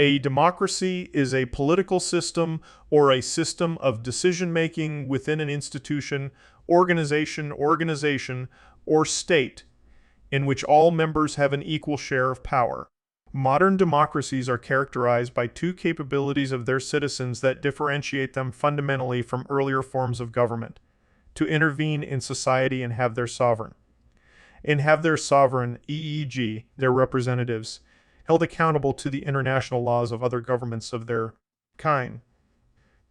A democracy is a political system or a system of decision-making within an institution, organization, or state in which all members have an equal share of power. Modern democracies are characterized by two capabilities of their citizens that differentiate them fundamentally from earlier forms of government: to intervene in society and have their sovereign, e.e.g., their representatives, held accountable to the international laws of other governments of their kind.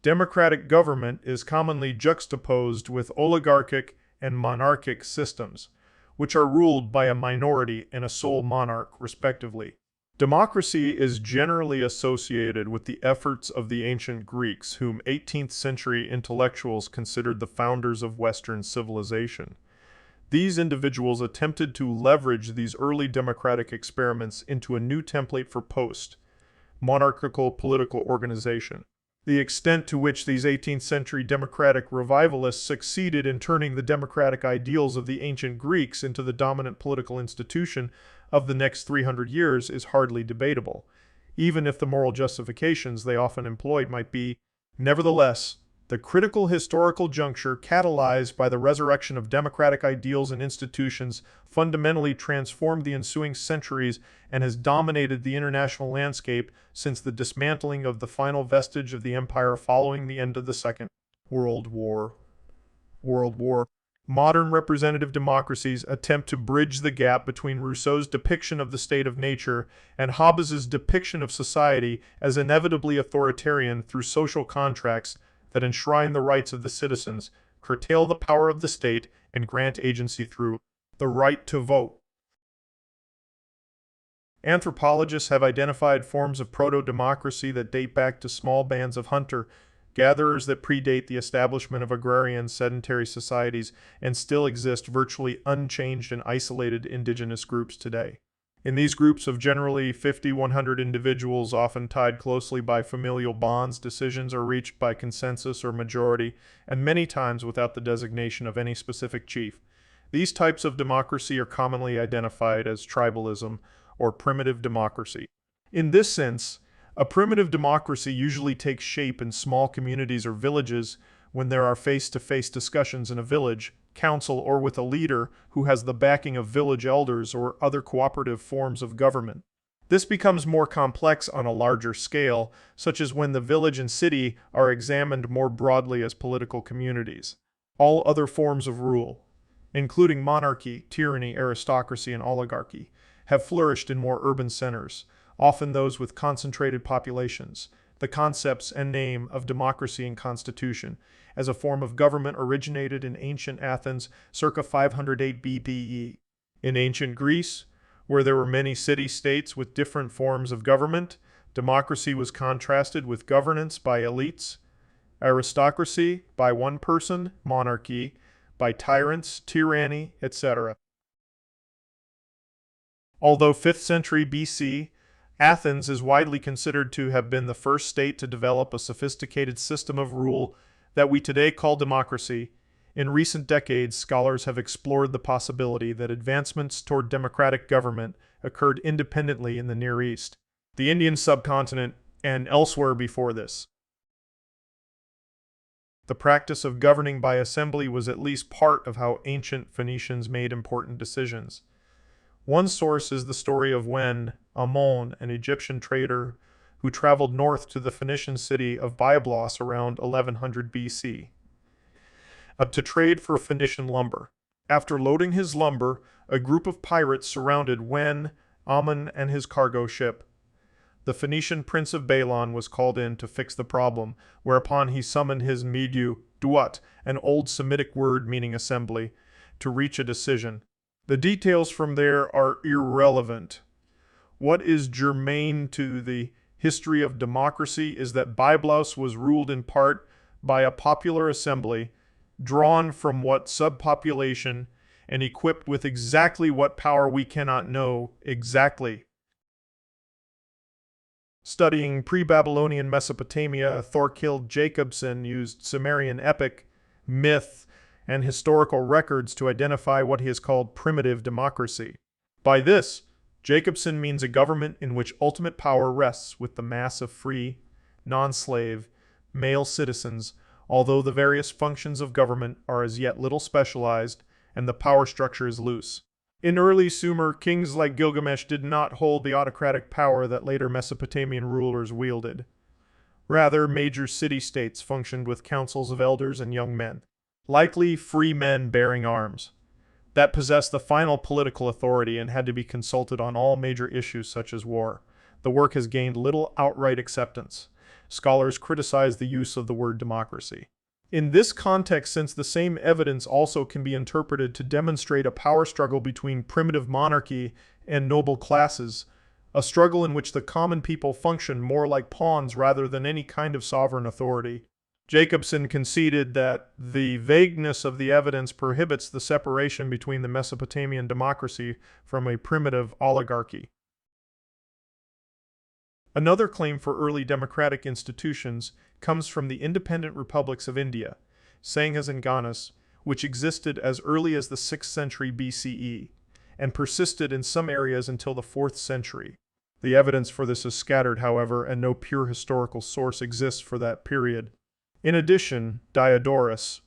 Democratic government is commonly juxtaposed with oligarchic and monarchic systems, which are ruled by a minority and a sole monarch, respectively. Democracy is generally associated with the efforts of the ancient Greeks, whom 18th century intellectuals considered the founders of Western civilization. These individuals attempted to leverage these early democratic experiments into a new template for post-monarchical political organization. The extent to which these 18th century democratic revivalists succeeded in turning the democratic ideals of the ancient Greeks into the dominant political institution of the next 300 years is hardly debatable, even if the moral justifications they often employed might be. Nevertheless, the critical historical juncture catalyzed by the resurrection of democratic ideals and institutions fundamentally transformed the ensuing centuries and has dominated the international landscape since the dismantling of the final vestige of the empire following the end of the Second World War. Modern representative democracies attempt to bridge the gap between Rousseau's depiction of the state of nature and Hobbes's depiction of society as inevitably authoritarian through social contracts that enshrine the rights of the citizens, curtail the power of the state, and grant agency through the right to vote. Anthropologists have identified forms of proto-democracy that date back to small bands of hunter-gatherers that predate the establishment of agrarian sedentary societies and still exist virtually unchanged in isolated indigenous groups today. In these groups of generally 50-100 individuals, often tied closely by familial bonds, decisions are reached by consensus or majority, and many times without the designation of any specific chief. These types of democracy are commonly identified as tribalism or primitive democracy. In this sense, a primitive democracy usually takes shape in small communities or villages when there are face-to-face discussions in a village council or with a leader who has the backing of village elders or other cooperative forms of government. This becomes more complex on a larger scale, such as when the village and city are examined more broadly as political communities. All other forms of rule, including monarchy, tyranny, aristocracy, and oligarchy, have flourished in more urban centers, often those with concentrated populations. The concepts and name of democracy and constitution as a form of government originated in ancient Athens circa 508 BBE. In ancient Greece, where there were many city-states with different forms of government, democracy was contrasted with governance by elites, aristocracy by one person, monarchy by tyrants, tyranny, etc. Although 5th century BC, Athens is widely considered to have been the first state to develop a sophisticated system of rule that we today call democracy. In recent decades, scholars have explored the possibility that advancements toward democratic government occurred independently in the Near East, the Indian subcontinent, and elsewhere before this. The practice of governing by assembly was at least part of how ancient Phoenicians made important decisions. One source is the story of when Amon, an Egyptian trader who traveled north to the Phoenician city of Byblos around 1100 BC, to trade for Phoenician lumber. After loading his lumber, a group of pirates surrounded Wen, Amon, and his cargo ship. The Phoenician prince of Balon was called in to fix the problem, whereupon he summoned his Midu, Duat, an old Semitic word meaning assembly, to reach a decision. The details from there are irrelevant. What is germane to the history of democracy is that Byblos was ruled in part by a popular assembly, drawn from what subpopulation, and equipped with exactly what power we cannot know exactly. Studying pre-Babylonian Mesopotamia, Thorkild Jacobson used Sumerian epic, myth, and historical records to identify what he has called primitive democracy. By this, Jacobson means a government in which ultimate power rests with the mass of free, non-slave, male citizens, although the various functions of government are as yet little specialized and the power structure is loose. In early Sumer, kings like Gilgamesh did not hold the autocratic power that later Mesopotamian rulers wielded. Rather, major city-states functioned with councils of elders and young men, likely free men bearing arms, that possessed the final political authority and had to be consulted on all major issues such as war. The work has gained little outright acceptance. Scholars criticize the use of the word democracy. In this context, since the same evidence also can be interpreted to demonstrate a power struggle between primitive monarchy and noble classes, a struggle in which the common people function more like pawns rather than any kind of sovereign authority, Jacobson conceded that the vagueness of the evidence prohibits the separation between the Mesopotamian democracy from a primitive oligarchy. Another claim for early democratic institutions comes from the independent republics of India, Sanghas and Ganas, which existed as early as the 6th century BCE and persisted in some areas until the 4th century. The evidence for this is scattered, however, and no pure historical source exists for that period. In addition, Diodorus,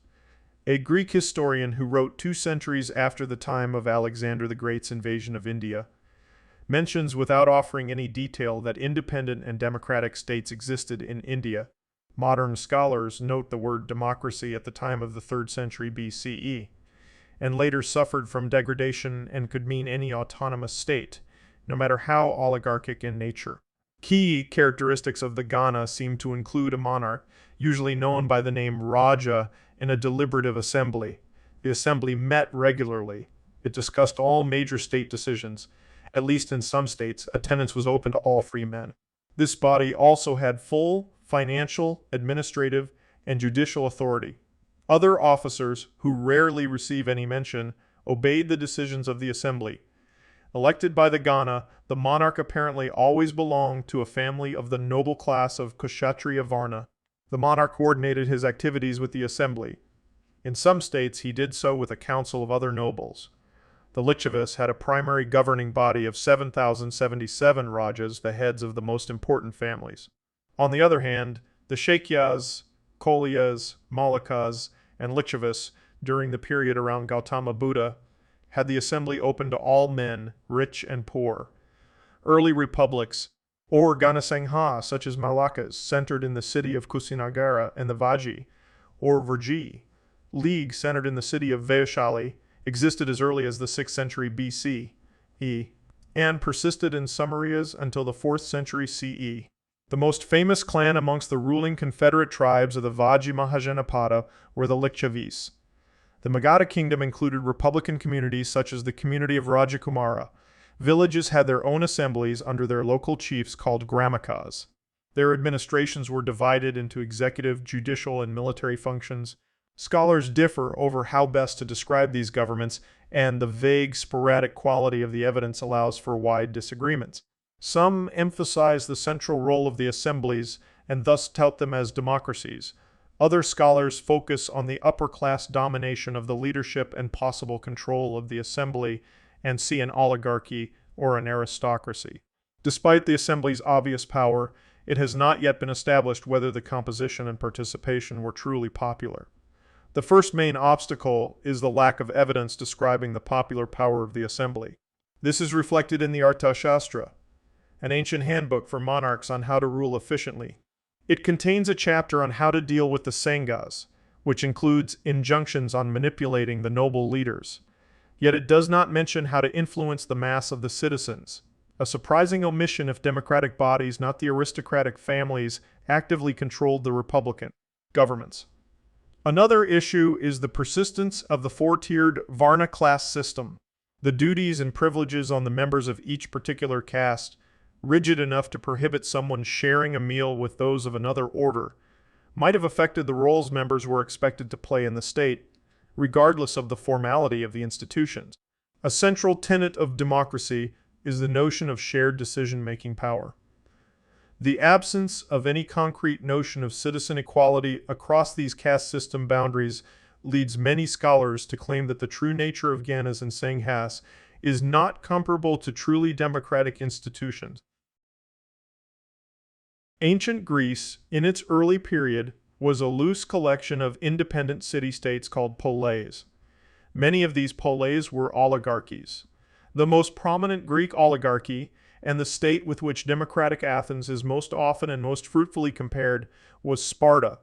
a Greek historian who wrote 2 centuries after the time of Alexander the Great's invasion of India, mentions without offering any detail that independent and democratic states existed in India. Modern scholars note the word democracy at the time of the 3rd century BCE, and later suffered from degradation and could mean any autonomous state, no matter how oligarchic in nature. Key characteristics of the Ghana seem to include a monarch, usually known by the name Raja, in a deliberative assembly. The assembly met regularly. It discussed all major state decisions. At least in some states, attendance was open to all free men. This body also had full financial, administrative, and judicial authority. Other officers, who rarely receive any mention, obeyed the decisions of the assembly. Elected by the Ghana, the monarch apparently always belonged to a family of the noble class of Kshatriya Varna. The monarch coordinated his activities with the assembly. In some states, he did so with a council of other nobles. The Lichavus had a primary governing body of 7,077 Rajas, the heads of the most important families. On the other hand, the Shakyas, Kolyas, Malakas, and Lichavus, during the period around Gautama Buddha, had the assembly open to all men, rich and poor. Early republics, or Ganasangha, such as Malakas, centered in the city of Kusinagara and the Vaji, or Virji, League, centered in the city of Vaishali, existed as early as the 6th century BCE, and persisted in some areas until the 4th century CE. The most famous clan amongst the ruling confederate tribes of the Vaji Mahajanapada were the Lichavis. The Magadha kingdom included republican communities such as the community of Rajakumara. Villages had their own assemblies under their local chiefs called Gramakas. Their administrations were divided into executive, judicial, and military functions. Scholars differ over how best to describe these governments, and the vague, sporadic quality of the evidence allows for wide disagreements. Some emphasize the central role of the assemblies and thus tout them as democracies. Other scholars focus on the upper-class domination of the leadership and possible control of the assembly and see an oligarchy or an aristocracy. Despite the assembly's obvious power, it has not yet been established whether the composition and participation were truly popular. The first main obstacle is the lack of evidence describing the popular power of the assembly. This is reflected in the Arthashastra, an ancient handbook for monarchs on how to rule efficiently. It contains a chapter on how to deal with the Sanghas, which includes injunctions on manipulating the noble leaders. Yet it does not mention how to influence the mass of the citizens, a surprising omission if democratic bodies, not the aristocratic families, actively controlled the republican governments. Another issue is the persistence of the four-tiered Varna class system. The duties and privileges on the members of each particular caste, rigid enough to prohibit someone sharing a meal with those of another order, might have affected the roles members were expected to play in the state, regardless of the formality of the institutions. A central tenet of democracy is the notion of shared decision-making power. The absence of any concrete notion of citizen equality across these caste system boundaries leads many scholars to claim that the true nature of Ganas and Sanghas is not comparable to truly democratic institutions. Ancient Greece, in its early period, was a loose collection of independent city-states called poleis. Many of these poleis were oligarchies. The most prominent Greek oligarchy, and the state with which democratic Athens is most often and most fruitfully compared, was Sparta.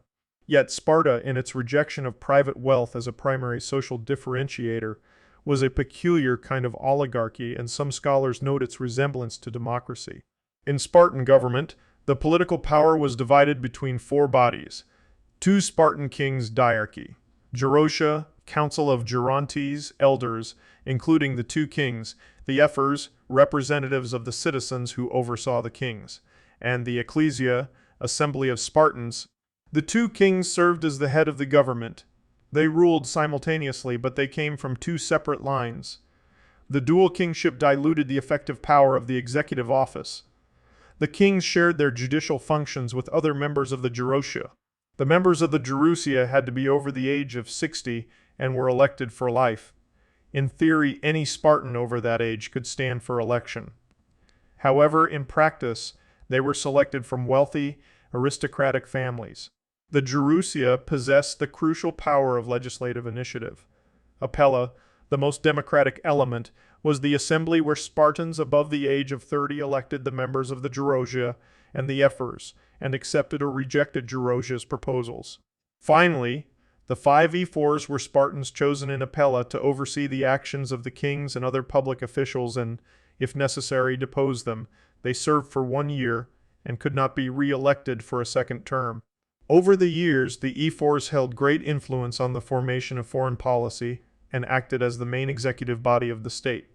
Yet Sparta, in its rejection of private wealth as a primary social differentiator, was a peculiar kind of oligarchy, and some scholars note its resemblance to democracy. In Spartan government, the political power was divided between four bodies. Two Spartan kings' diarchy, Gerousia, Council of Gerontes, elders, including the two kings, the ephors, representatives of the citizens who oversaw the kings, and the ecclesia, assembly of Spartans. The two kings served as the head of the government. They ruled simultaneously, but they came from two separate lines. The dual kingship diluted the effective power of the executive office. The kings shared their judicial functions with other members of the Gerousia. The members of the Gerousia had to be over the age of 60 and were elected for life. In theory, any Spartan over that age could stand for election. However, in practice, they were selected from wealthy, aristocratic families. The Gerousia possessed the crucial power of legislative initiative. Apella, the most democratic element, was the assembly where Spartans above the age of 30 elected the members of the Gerousia and the ephors, and accepted or rejected Gerousia's proposals. Finally, the 5 ephors were Spartans chosen in Apella to oversee the actions of the kings and other public officials and, if necessary, depose them. They served for 1 year and could not be re-elected for a second term. Over the years, the ephors held great influence on the formation of foreign policy and acted as the main executive body of the state.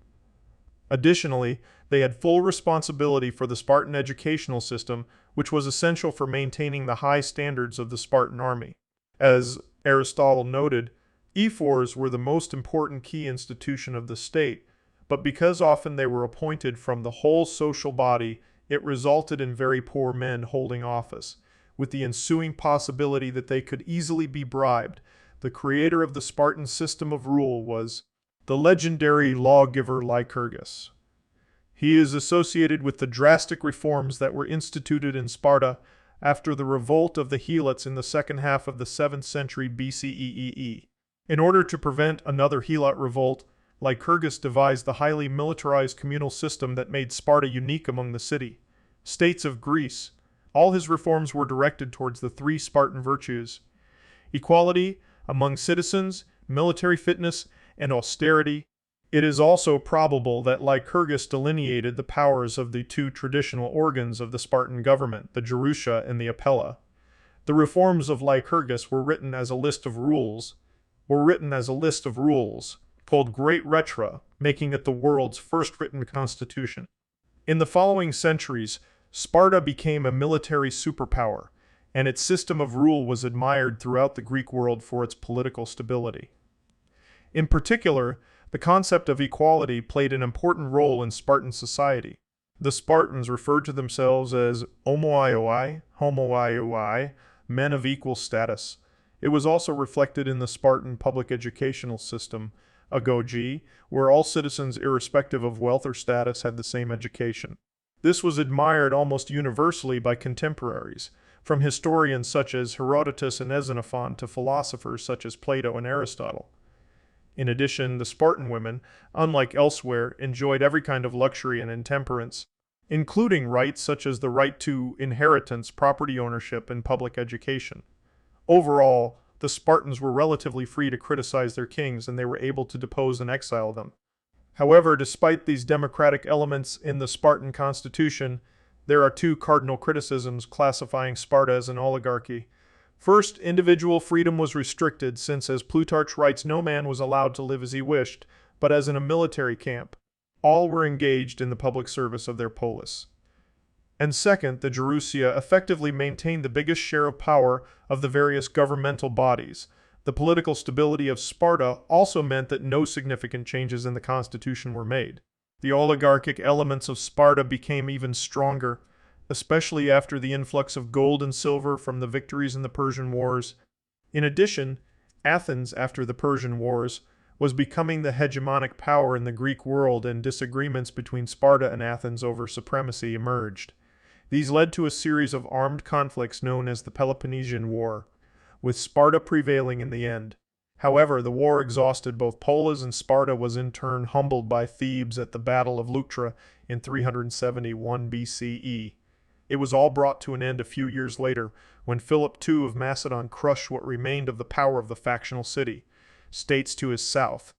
Additionally, they had full responsibility for the Spartan educational system, which was essential for maintaining the high standards of the Spartan army. As Aristotle noted, ephors were the most important key institution of the state, but because often they were appointed from the whole social body, it resulted in very poor men holding office, with the ensuing possibility that they could easily be bribed. The creator of the Spartan system of rule was the legendary lawgiver Lycurgus. He is associated with the drastic reforms that were instituted in Sparta after the revolt of the Helots in the second half of the 7th century BCE. In order to prevent another Helot revolt, Lycurgus devised the highly militarized communal system that made Sparta unique among the city-states of Greece. All his reforms were directed towards the 3 Spartan virtues: equality among citizens, military fitness, and austerity. It is also probable that Lycurgus delineated the powers of the 2 traditional organs of the Spartan government, the Gerousia and the Apella. The reforms of Lycurgus were written as a list of rules, called Great Retra, making it the world's first written constitution. In the following centuries, Sparta became a military superpower, and its system of rule was admired throughout the Greek world for its political stability. In particular, the concept of equality played an important role in Spartan society. The Spartans referred to themselves as homoioi, men of equal status. It was also reflected in the Spartan public educational system, agoge, where all citizens, irrespective of wealth or status, had the same education. This was admired almost universally by contemporaries, from historians such as Herodotus and Xenophon to philosophers such as Plato and Aristotle. In addition, the Spartan women, unlike elsewhere, enjoyed every kind of luxury and intemperance, including rights such as the right to inheritance, property ownership, and public education. Overall, the Spartans were relatively free to criticize their kings, and they were able to depose and exile them. However, despite these democratic elements in the Spartan constitution, there are 2 cardinal criticisms classifying Sparta as an oligarchy. First, individual freedom was restricted since, as Plutarch writes, no man was allowed to live as he wished, but as in a military camp. All were engaged in the public service of their polis. And second, the Gerousia effectively maintained the biggest share of power of the various governmental bodies. The political stability of Sparta also meant that no significant changes in the constitution were made. The oligarchic elements of Sparta became even stronger, especially after the influx of gold and silver from the victories in the Persian Wars. In addition, Athens, after the Persian Wars, was becoming the hegemonic power in the Greek world, and disagreements between Sparta and Athens over supremacy emerged. These led to a series of armed conflicts known as the Peloponnesian War, with Sparta prevailing in the end. However, the war exhausted both poles, and Sparta was in turn humbled by Thebes at the Battle of Leuctra in 371 BCE. It was all brought to an end a few years later, when Philip II of Macedon crushed what remained of the power of the factional states to his south.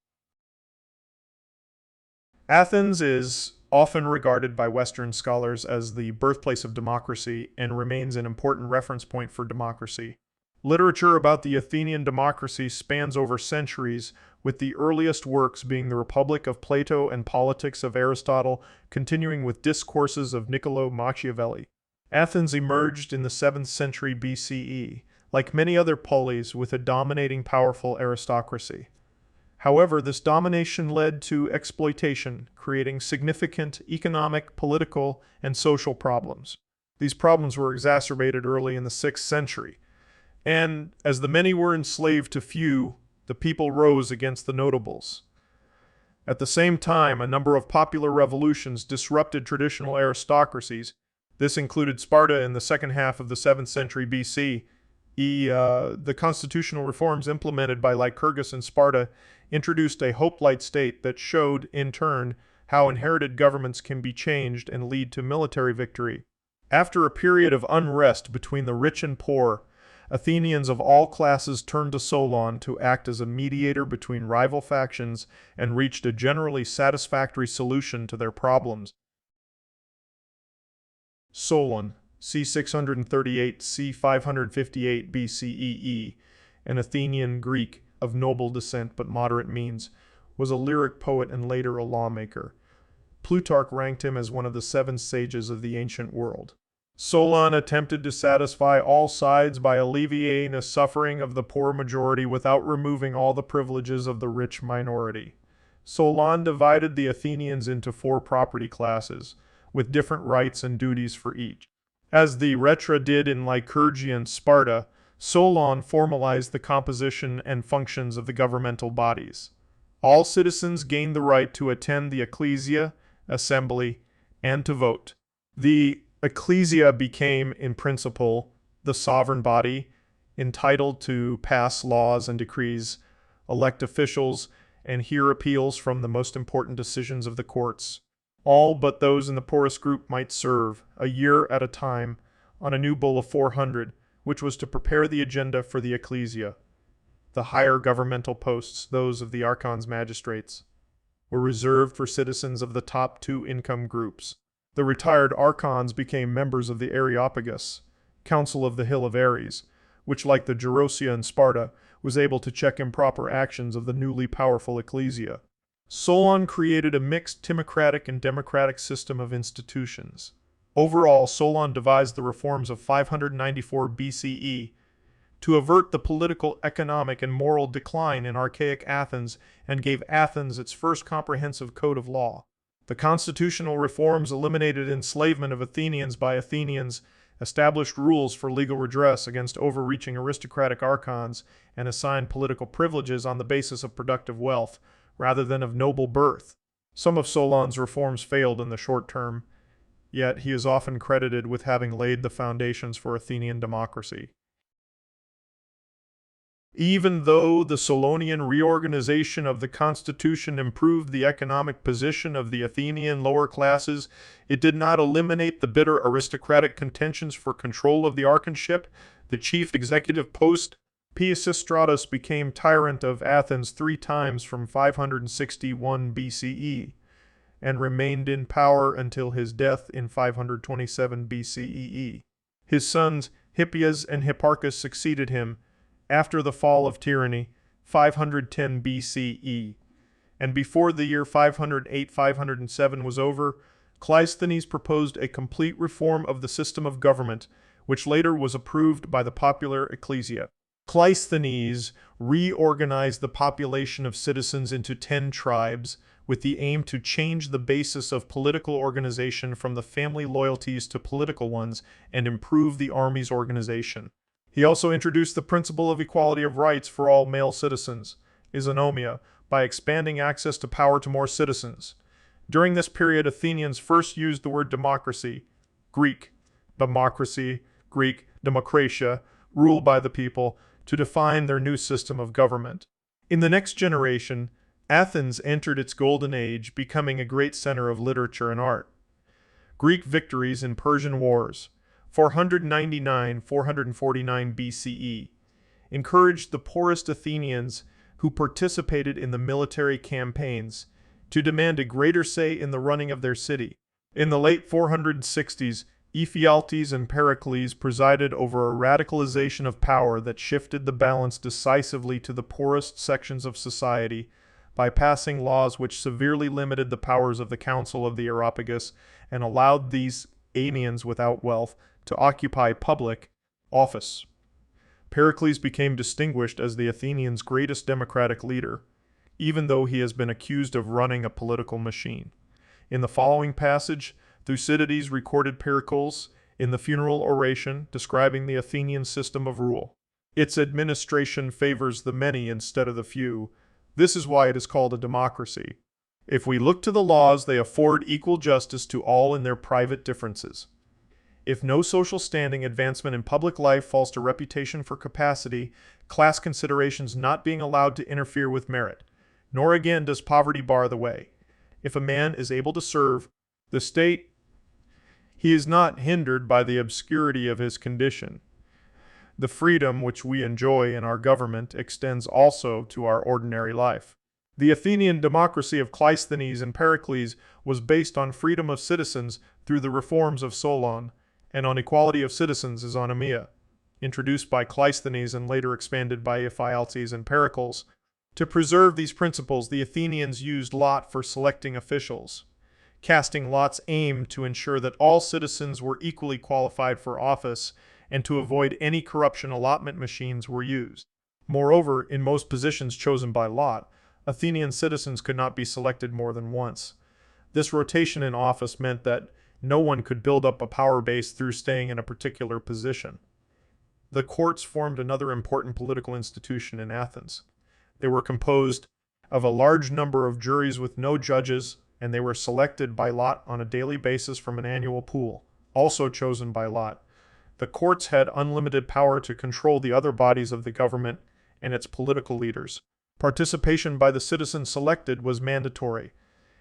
Athens is often regarded by Western scholars as the birthplace of democracy and remains an important reference point for democracy. Literature about the Athenian democracy spans over centuries, with the earliest works being the Republic of Plato and Politics of Aristotle, continuing with discourses of Niccolò Machiavelli. Athens emerged in the 7th century BCE, like many other polis, with a dominating powerful aristocracy. However, this domination led to exploitation, creating significant economic, political, and social problems. These problems were exacerbated early in the 6th century, and as the many were enslaved to few, the people rose against the notables. At the same time, a number of popular revolutions disrupted traditional aristocracies. This included Sparta in the second half of the 7th century BC. The constitutional reforms implemented by Lycurgus in Sparta introduced a hoplite state that showed, in turn, how inherited governments can be changed and lead to military victory. After a period of unrest between the rich and poor, Athenians of all classes turned to Solon to act as a mediator between rival factions and reached a generally satisfactory solution to their problems. Solon, c. 638 c. 558 BCEE, an Athenian Greek of noble descent but moderate means, was a lyric poet and later a lawmaker. Plutarch ranked him as one of the 7 sages of the ancient world. Solon attempted to satisfy all sides by alleviating the suffering of the poor majority without removing all the privileges of the rich minority. Solon divided the Athenians into 4 property classes, with different rights and duties for each. As the Rhetra did in Lycurgian Sparta, Solon formalized the composition and functions of the governmental bodies. All citizens gained the right to attend the ecclesia, assembly, and to vote. The ecclesia became, in principle, the sovereign body, entitled to pass laws and decrees, elect officials, and hear appeals from the most important decisions of the courts. All but those in the poorest group might serve, a year at a time, on a new bull of 400, which was to prepare the agenda for the ecclesia. The higher governmental posts, those of the archons magistrates, were reserved for citizens of the top 2 income groups. The retired archons became members of the Areopagus, Council of the Hill of Ares, which, like the Gerousia in Sparta, was able to check improper actions of the newly powerful ecclesia. Solon created a mixed timocratic and democratic system of institutions. Overall, Solon devised the reforms of 594 BCE to avert the political, economic, and moral decline in archaic Athens and gave Athens its first comprehensive code of law. The constitutional reforms eliminated enslavement of Athenians by Athenians, established rules for legal redress against overreaching aristocratic archons, and assigned political privileges on the basis of productive wealth, rather than of noble birth. Some of Solon's reforms failed in the short term, yet he is often credited with having laid the foundations for Athenian democracy. Even though the Solonian reorganization of the constitution improved the economic position of the Athenian lower classes, it did not eliminate the bitter aristocratic contentions for control of the archonship, the chief executive post. Pisistratus became tyrant of Athens 3 times from 561 BCE, and remained in power until his death in 527 BCE. His sons Hippias and Hipparchus succeeded him after the fall of tyranny, 510 BCE, and before the year 508-507 was over, Cleisthenes proposed a complete reform of the system of government, which later was approved by the popular ecclesia. Cleisthenes reorganized the population of citizens into 10 tribes, with the aim to change the basis of political organization from the family loyalties to political ones and improve the army's organization. He also introduced the principle of equality of rights for all male citizens, isonomia, by expanding access to power to more citizens. During this period, Athenians first used the word democracy, Greek democracy, Greek demokratia, rule by the people, to define their new system of government. In the next generation, Athens entered its golden age, becoming a great center of literature and art. Greek victories in Persian wars, 499-449 BCE, encouraged the poorest Athenians who participated in the military campaigns to demand a greater say in the running of their city. In the late 460s, Ephialtes and Pericles presided over a radicalization of power that shifted the balance decisively to the poorest sections of society by passing laws which severely limited the powers of the Council of the Areopagus and allowed these Athenians without wealth to occupy public office. Pericles became distinguished as the Athenians' greatest democratic leader, even though he has been accused of running a political machine. In the following passage, Thucydides recorded Pericles in the funeral oration describing the Athenian system of rule. Its administration favors the many instead of the few. This is why it is called a democracy. If we look to the laws, they afford equal justice to all in their private differences. If no social standing advancement in public life falls to reputation for capacity, class considerations not being allowed to interfere with merit, nor again does poverty bar the way. If a man is able to serve the state, he is not hindered by the obscurity of his condition. The freedom which we enjoy in our government extends also to our ordinary life. The Athenian democracy of Cleisthenes and Pericles was based on freedom of citizens through the reforms of Solon, and on equality of citizens as onomia, introduced by Cleisthenes and later expanded by Ephialtes and Pericles. To preserve these principles, the Athenians used lot for selecting officials. Casting lots aimed to ensure that all citizens were equally qualified for office, and to avoid any corruption, allotment machines were used. Moreover, in most positions chosen by lot, Athenian citizens could not be selected more than once. This rotation in office meant that no one could build up a power base through staying in a particular position. The courts formed another important political institution in Athens. They were composed of a large number of juries with no judges, and they were selected by lot on a daily basis from an annual pool, also chosen by lot. The courts had unlimited power to control the other bodies of the government and its political leaders. Participation by the citizens selected was mandatory,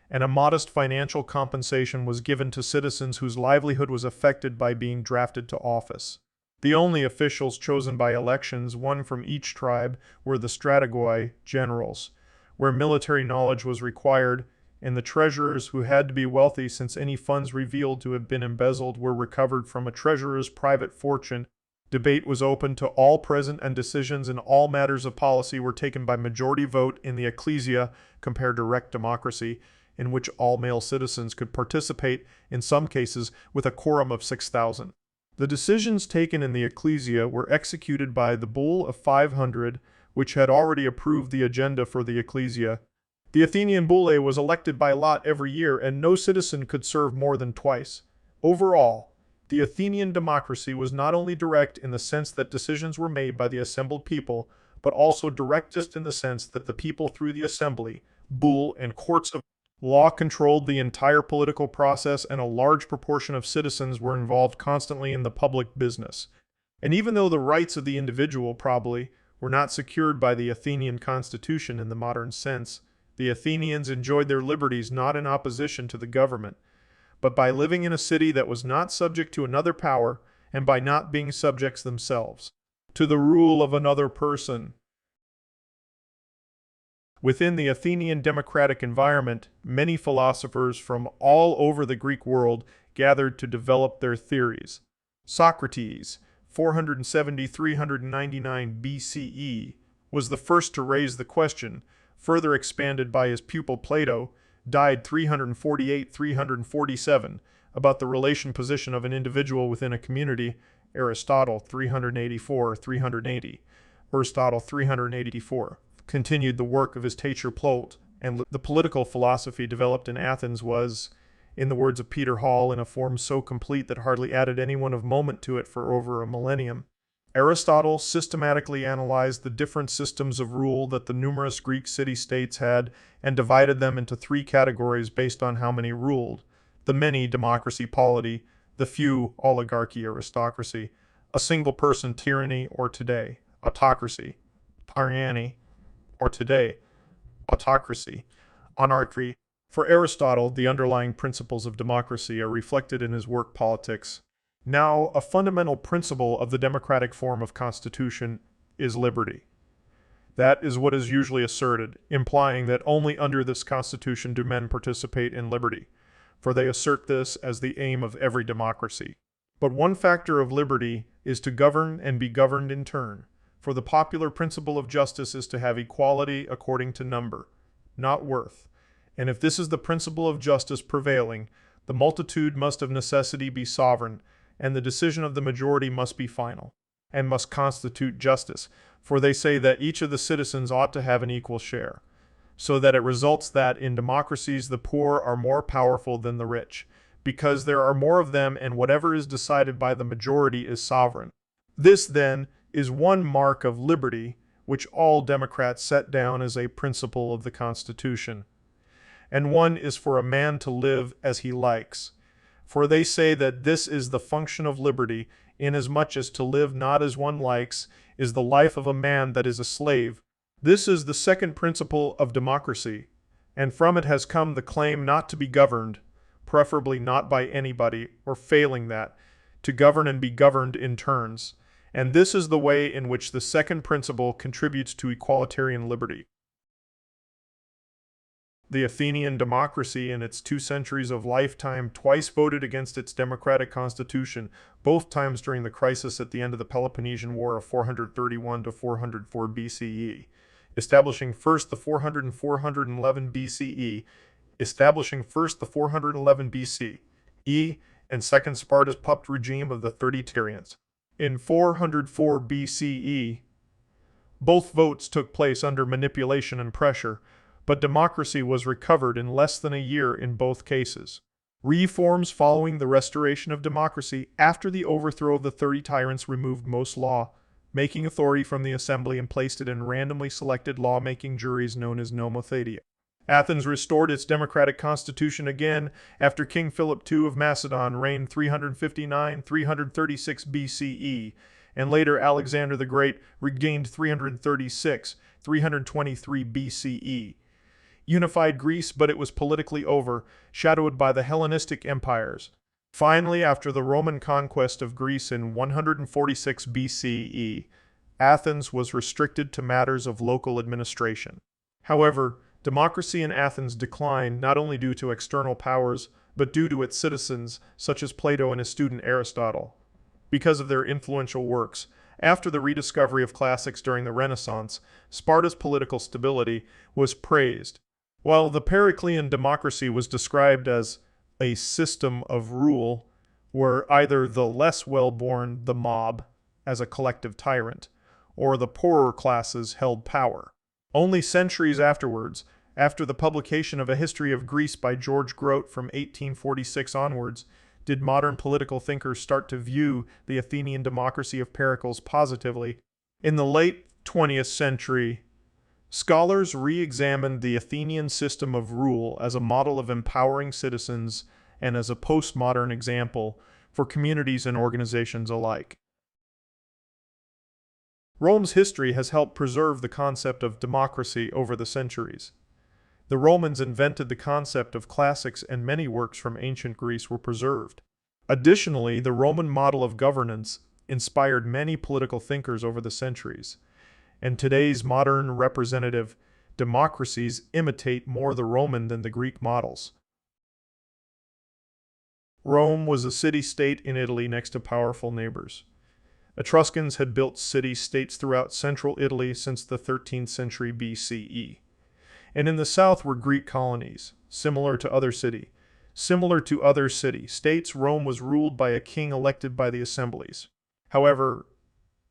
and a modest financial compensation was given to citizens whose livelihood was affected by being drafted to office. The only officials chosen by elections, one from each tribe, were the strategoi, generals, where military knowledge was required, and the treasurers, who had to be wealthy since any funds revealed to have been embezzled were recovered from a treasurer's private fortune. Debate was open to all present, and decisions in all matters of policy were taken by majority vote in the ecclesia, compared to direct democracy, in which all male citizens could participate, in some cases with a quorum of 6,000. The decisions taken in the ecclesia were executed by the Bull of 500, which had already approved the agenda for the ecclesia. The Athenian bulle was elected by lot every year, and no citizen could serve more than twice. Overall, the Athenian democracy was not only direct in the sense that decisions were made by the assembled people, but also directist in the sense that the people through the assembly, bull, and courts of law controlled the entire political process, and a large proportion of citizens were involved constantly in the public business. And even though the rights of the individual probably were not secured by the Athenian constitution in the modern sense, the Athenians enjoyed their liberties not in opposition to the government, but by living in a city that was not subject to another power, and by not being subjects themselves to the rule of another person. Within the Athenian democratic environment, many philosophers from all over the Greek world gathered to develop their theories. Socrates, 470-399 BCE, was the first to raise the question, further expanded by his pupil Plato, died 348-347, about the relation position of an individual within a community. Aristotle, 384-380. Aristotle, 384. Continued the work of his teacher Plato, and the political philosophy developed in Athens was, in the words of Peter Hall, in a form so complete that hardly added anyone of moment to it for over a millennium. Aristotle systematically analyzed the different systems of rule that the numerous Greek city-states had and divided them into three categories based on how many ruled: the many, democracy, polity; the few, oligarchy, aristocracy; a single person, tyranny, or today, autocracy; tyranny, or today, autocracy, anarchy. For Aristotle, the underlying principles of democracy are reflected in his work Politics. Now, a fundamental principle of the democratic form of constitution is liberty. That is what is usually asserted, implying that only under this constitution do men participate in liberty, for they assert this as the aim of every democracy. But one factor of liberty is to govern and be governed in turn, for the popular principle of justice is to have equality according to number, not worth. And if this is the principle of justice prevailing, the multitude must of necessity be sovereign, and the decision of the majority must be final, and must constitute justice, for they say that each of the citizens ought to have an equal share, so that it results that in democracies the poor are more powerful than the rich, because there are more of them, and whatever is decided by the majority is sovereign. This, then, is one mark of liberty, which all Democrats set down as a principle of the Constitution. And one is for a man to live as he likes. For they say that this is the function of liberty, inasmuch as to live not as one likes is the life of a man that is a slave. This is the second principle of democracy, and from it has come the claim not to be governed, preferably not by anybody, or failing that, to govern and be governed in turns. And this is the way in which the second principle contributes to equalitarian liberty. The Athenian democracy in its 2 centuries of lifetime twice voted against its democratic constitution, both times during the crisis at the end of the Peloponnesian War of 431 to 404 BCE, establishing first the 411 BCE, and second Sparta's puppet regime of the 30 Tyrians. In 404 BCE, both votes took place under manipulation and pressure, but democracy was recovered in less than a year in both cases. Reforms following the restoration of democracy after the overthrow of the 30 tyrants removed most law-making authority from the assembly and placed it in randomly selected law-making juries known as nomothetia. Athens restored its democratic constitution again after King Philip II of Macedon reigned 359-336 BCE, and later Alexander the Great regained 336-323 BCE. Unified Greece, but it was politically overshadowed by the Hellenistic empires. Finally, after the Roman conquest of Greece in 146 BCE, Athens was restricted to matters of local administration. However, democracy in Athens declined not only due to external powers, but due to its citizens, such as Plato and his student Aristotle. Because of their influential works, after the rediscovery of classics during the Renaissance, Sparta's political stability was praised. While the Periclean democracy was described as a system of rule where either the less well-born, the mob, as a collective tyrant, or the poorer classes held power. Only centuries afterwards, after the publication of A History of Greece by George Grote from 1846 onwards, did modern political thinkers start to view the Athenian democracy of Pericles positively. In the late 20th century, scholars re-examined the Athenian system of rule as a model of empowering citizens and as a postmodern example for communities and organizations alike. Rome's history has helped preserve the concept of democracy over the centuries. The Romans invented the concept of classics, and many works from ancient Greece were preserved. Additionally, the Roman model of governance inspired many political thinkers over the centuries, and today's modern representative democracies imitate more the Roman than the Greek models. Rome was a city-state in Italy next to powerful neighbors. Etruscans had built city-states throughout central Italy since the 13th century BCE. And in the south were Greek colonies, similar to other city-states. Rome was ruled by a king elected by the assemblies. However,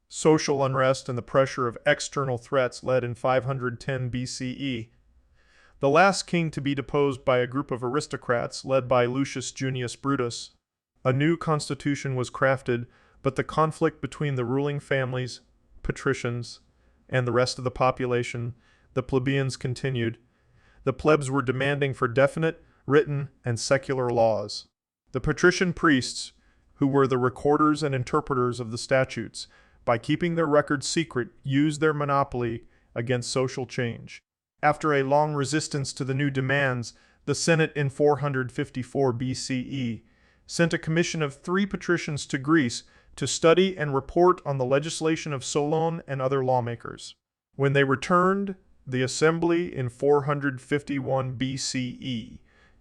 social unrest and the pressure of external threats led in 510 BCE. The last king to be deposed by a group of aristocrats led by Lucius Junius Brutus. A new constitution was crafted But the conflict between the ruling families, patricians, and the rest of the population, the plebeians, continued. The plebs were demanding for definite, written, and secular laws. The patrician priests, who were the recorders and interpreters of the statutes, by keeping their records secret, used their monopoly against social change. After a long resistance to the new demands, the Senate in 454 BCE sent a commission of 3 patricians to Greece to study and report on the legislation of Solon and other lawmakers. When they returned, the assembly in 451 BCE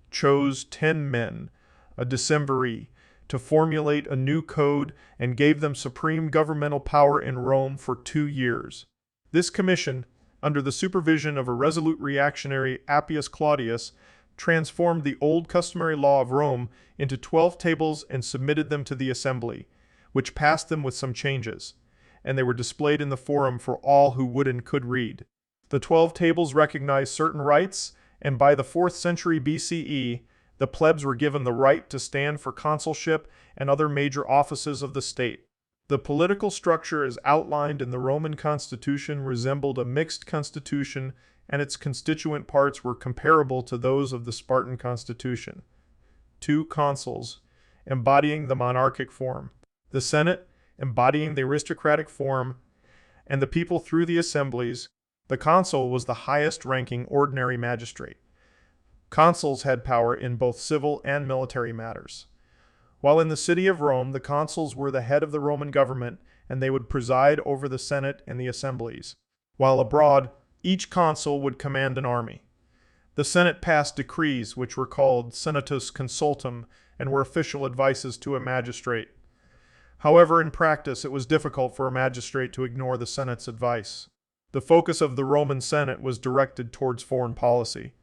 chose 10 men, a decemvirate, to formulate a new code and gave them supreme governmental power in Rome for 2 years. This commission, under the supervision of a resolute reactionary Appius Claudius, transformed the old customary law of Rome into 12 tables and submitted them to the assembly, which passed them with some changes, and they were displayed in the forum for all who would and could read. The 12 tables recognized certain rights, and by the 4th century BCE, the plebs were given the right to stand for consulship and other major offices of the state. The political structure as outlined in the Roman constitution resembled a mixed constitution, and its constituent parts were comparable to those of the Spartan constitution. 2 consuls, embodying the monarchic form, the Senate, embodying the aristocratic form, and the people through the assemblies. The consul was the highest-ranking ordinary magistrate. Consuls had power in both civil and military matters. While in the city of Rome, the consuls were the head of the Roman government, and they would preside over the Senate and the assemblies. While abroad, each consul would command an army. The Senate passed decrees which were called senatus consultum and were official advices to a magistrate. However, in practice, it was difficult for a magistrate to ignore the Senate's advice. The focus of the Roman Senate was directed towards foreign policy.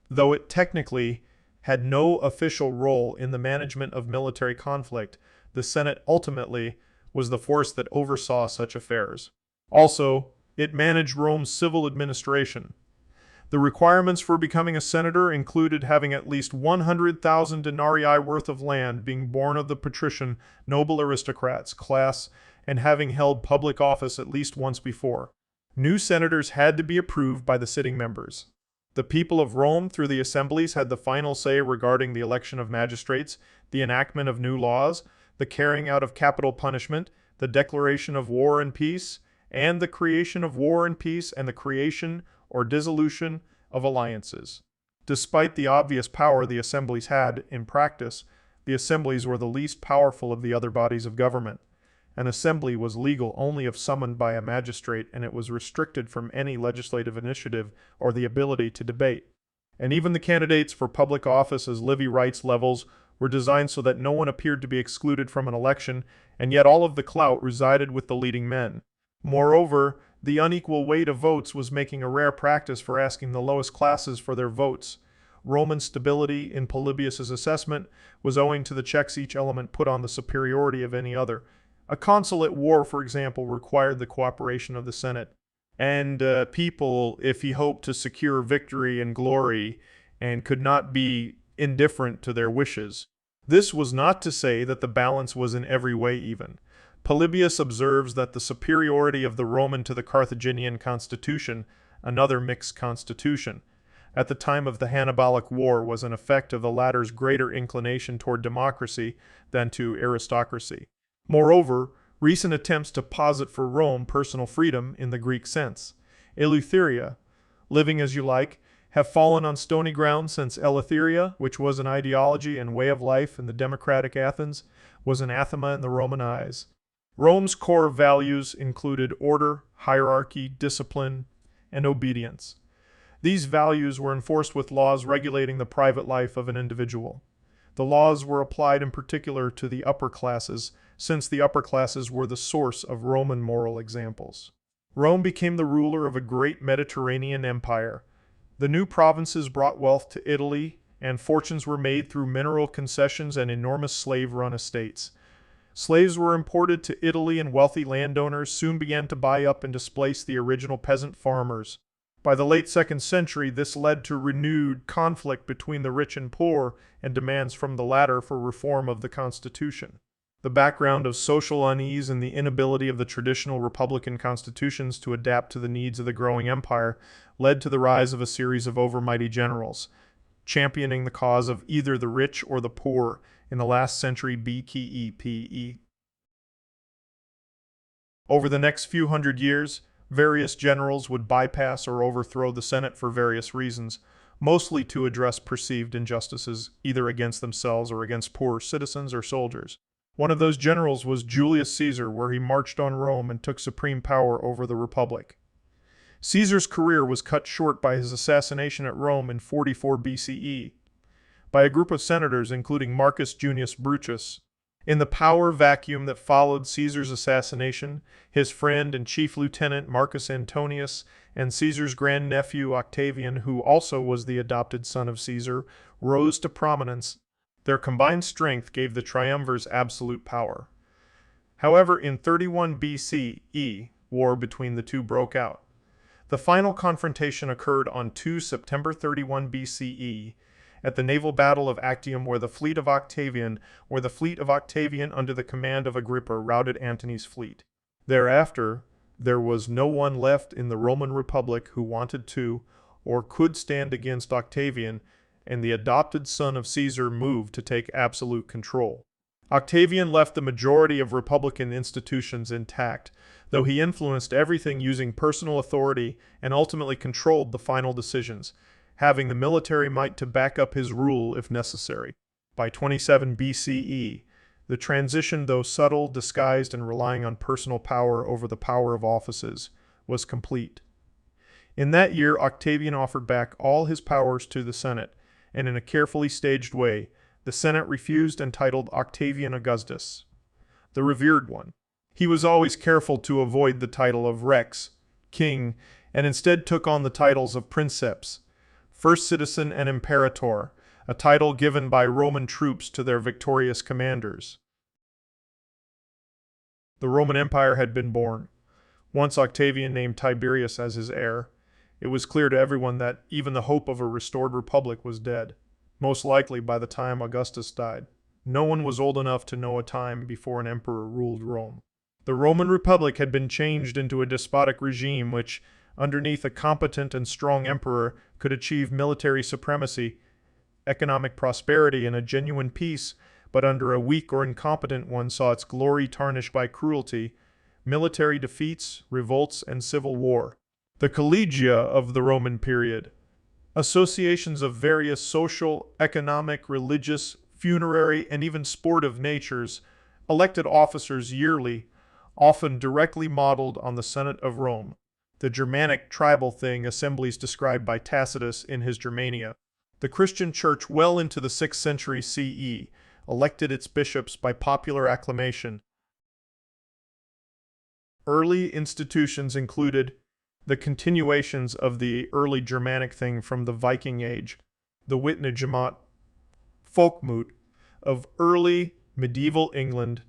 Though it technically had no official role in the management of military conflict, the Senate ultimately was the force that oversaw such affairs. Also, it managed Rome's civil administration. The requirements for becoming a senator included having at least 100,000 denarii worth of land, being born of the patrician noble aristocrats class, and having held public office at least once before. New senators had to be approved by the sitting members. The people of Rome, through the assemblies, had the final say regarding the election of magistrates, the enactment of new laws, the carrying out of capital punishment, the declaration of war and peace, and the creation of war and peace, and the creation or dissolution of alliances. Despite the obvious power the assemblies had, in practice, the assemblies were the least powerful of the other bodies of government. An assembly was legal only if summoned by a magistrate, and it was restricted from any legislative initiative or the ability to debate. And even the candidates for public office as levy rights levels were designed so that no one appeared to be excluded from an election, and yet all of the clout resided with the leading men. Moreover, the unequal weight of votes was making a rare practice for asking the lowest classes for their votes. Roman stability in Polybius's assessment was owing to the checks each element put on the superiority of any other. A consul at war, for example, required the cooperation of the Senate and people if he hoped to secure victory and glory, and could not be indifferent to their wishes. This was not to say that the balance was in every way even. Polybius observes that the superiority of the Roman to the Carthaginian constitution, another mixed constitution, at the time of the Hannibalic War was an effect of the latter's greater inclination toward democracy than to aristocracy. Moreover, recent attempts to posit for Rome personal freedom in the Greek sense, Eleutheria, living as you like, have fallen on stony ground since Eleutheria, which was an ideology and way of life in the democratic Athens, was anathema in the Roman eyes. Rome's core values included order, hierarchy, discipline, and obedience. These values were enforced with laws regulating the private life of an individual. The laws were applied in particular to the upper classes, since the upper classes were the source of Roman moral examples. Rome became the ruler of a great Mediterranean empire. The new provinces brought wealth to Italy, and fortunes were made through mineral concessions and enormous slave-run estates. Slaves were imported to Italy, and wealthy landowners soon began to buy up and displace the original peasant farmers. By the late 2nd century, this led to renewed conflict between the rich and poor and demands from the latter for reform of the constitution. The background of social unease and the inability of the traditional republican constitutions to adapt to the needs of the growing empire led to the rise of a series of overmighty generals, championing the cause of either the rich or the poor in the last century BCE. Over the next few hundred years, various generals would bypass or overthrow the Senate for various reasons, mostly to address perceived injustices either against themselves or against poor citizens or soldiers. One of those generals was Julius Caesar, where he marched on Rome and took supreme power over the Republic. Caesar's career was cut short by his assassination at Rome in 44 BCE by a group of senators including Marcus Junius Brutus. In the power vacuum that followed Caesar's assassination, his friend and chief lieutenant Marcus Antonius and Caesar's grandnephew Octavian, who also was the adopted son of Caesar, rose to prominence. Their combined strength gave the triumvirs absolute power. However, in 31 BCE, war between the two broke out. The final confrontation occurred on September 31 BCE at the naval battle of Actium, where the fleet of Octavian under the command of Agrippa routed Antony's fleet. Thereafter, there was no one left in the Roman Republic who wanted to or could stand against Octavian, and the adopted son of Caesar moved to take absolute control. Octavian left the majority of republican institutions intact, though he influenced everything using personal authority and ultimately controlled the final decisions, having the military might to back up his rule if necessary. By 27 BCE, the transition, though subtle, disguised, and relying on personal power over the power of offices, was complete. In that year, Octavian offered back all his powers to the Senate, and in a carefully staged way, the Senate refused and titled Octavian Augustus, the revered one. He was always careful to avoid the title of Rex, king, and instead took on the titles of Princeps, first citizen, and Imperator, a title given by Roman troops to their victorious commanders. The Roman Empire had been born. Once Octavian named Tiberius as his heir, it was clear to everyone that even the hope of a restored republic was dead, most likely by the time Augustus died. No one was old enough to know a time before an emperor ruled Rome. The Roman Republic had been changed into a despotic regime which, underneath a competent and strong emperor, could achieve military supremacy, economic prosperity, and a genuine peace, but under a weak or incompetent one saw its glory tarnished by cruelty, military defeats, revolts, and civil war. The collegia of the Roman period, associations of various social, economic, religious, funerary, and even sportive natures, elected officers yearly, often directly modeled on the Senate of Rome, the Germanic tribal thing assemblies described by Tacitus in his Germania. The Christian Church, well into the 6th century CE, elected its bishops by popular acclamation. Early institutions included the continuations of the early Germanic thing from the Viking Age, the Wittenagemot, Folkmoot of early medieval England,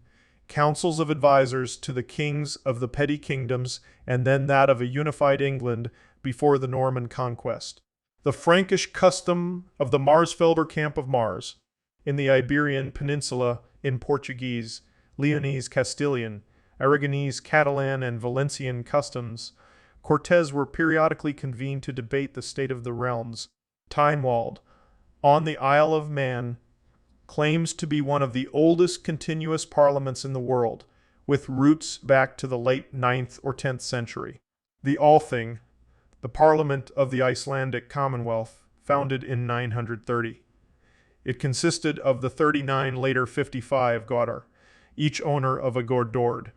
councils of advisors to the kings of the petty kingdoms, and then that of a unified England before the Norman conquest. The Frankish custom of the Marsfelder Camp of Mars, in the Iberian Peninsula in Portuguese, Leonese Castilian, Aragonese Catalan, and Valencian customs, Cortes were periodically convened to debate the state of the realms. Tynwald, on the Isle of Man, claims to be one of the oldest continuous parliaments in the world, with roots back to the late 9th or 10th century. The Althing, the parliament of the Icelandic Commonwealth, founded in 930. It consisted of the 39 later 55 Gaudar, each owner of a Gordord,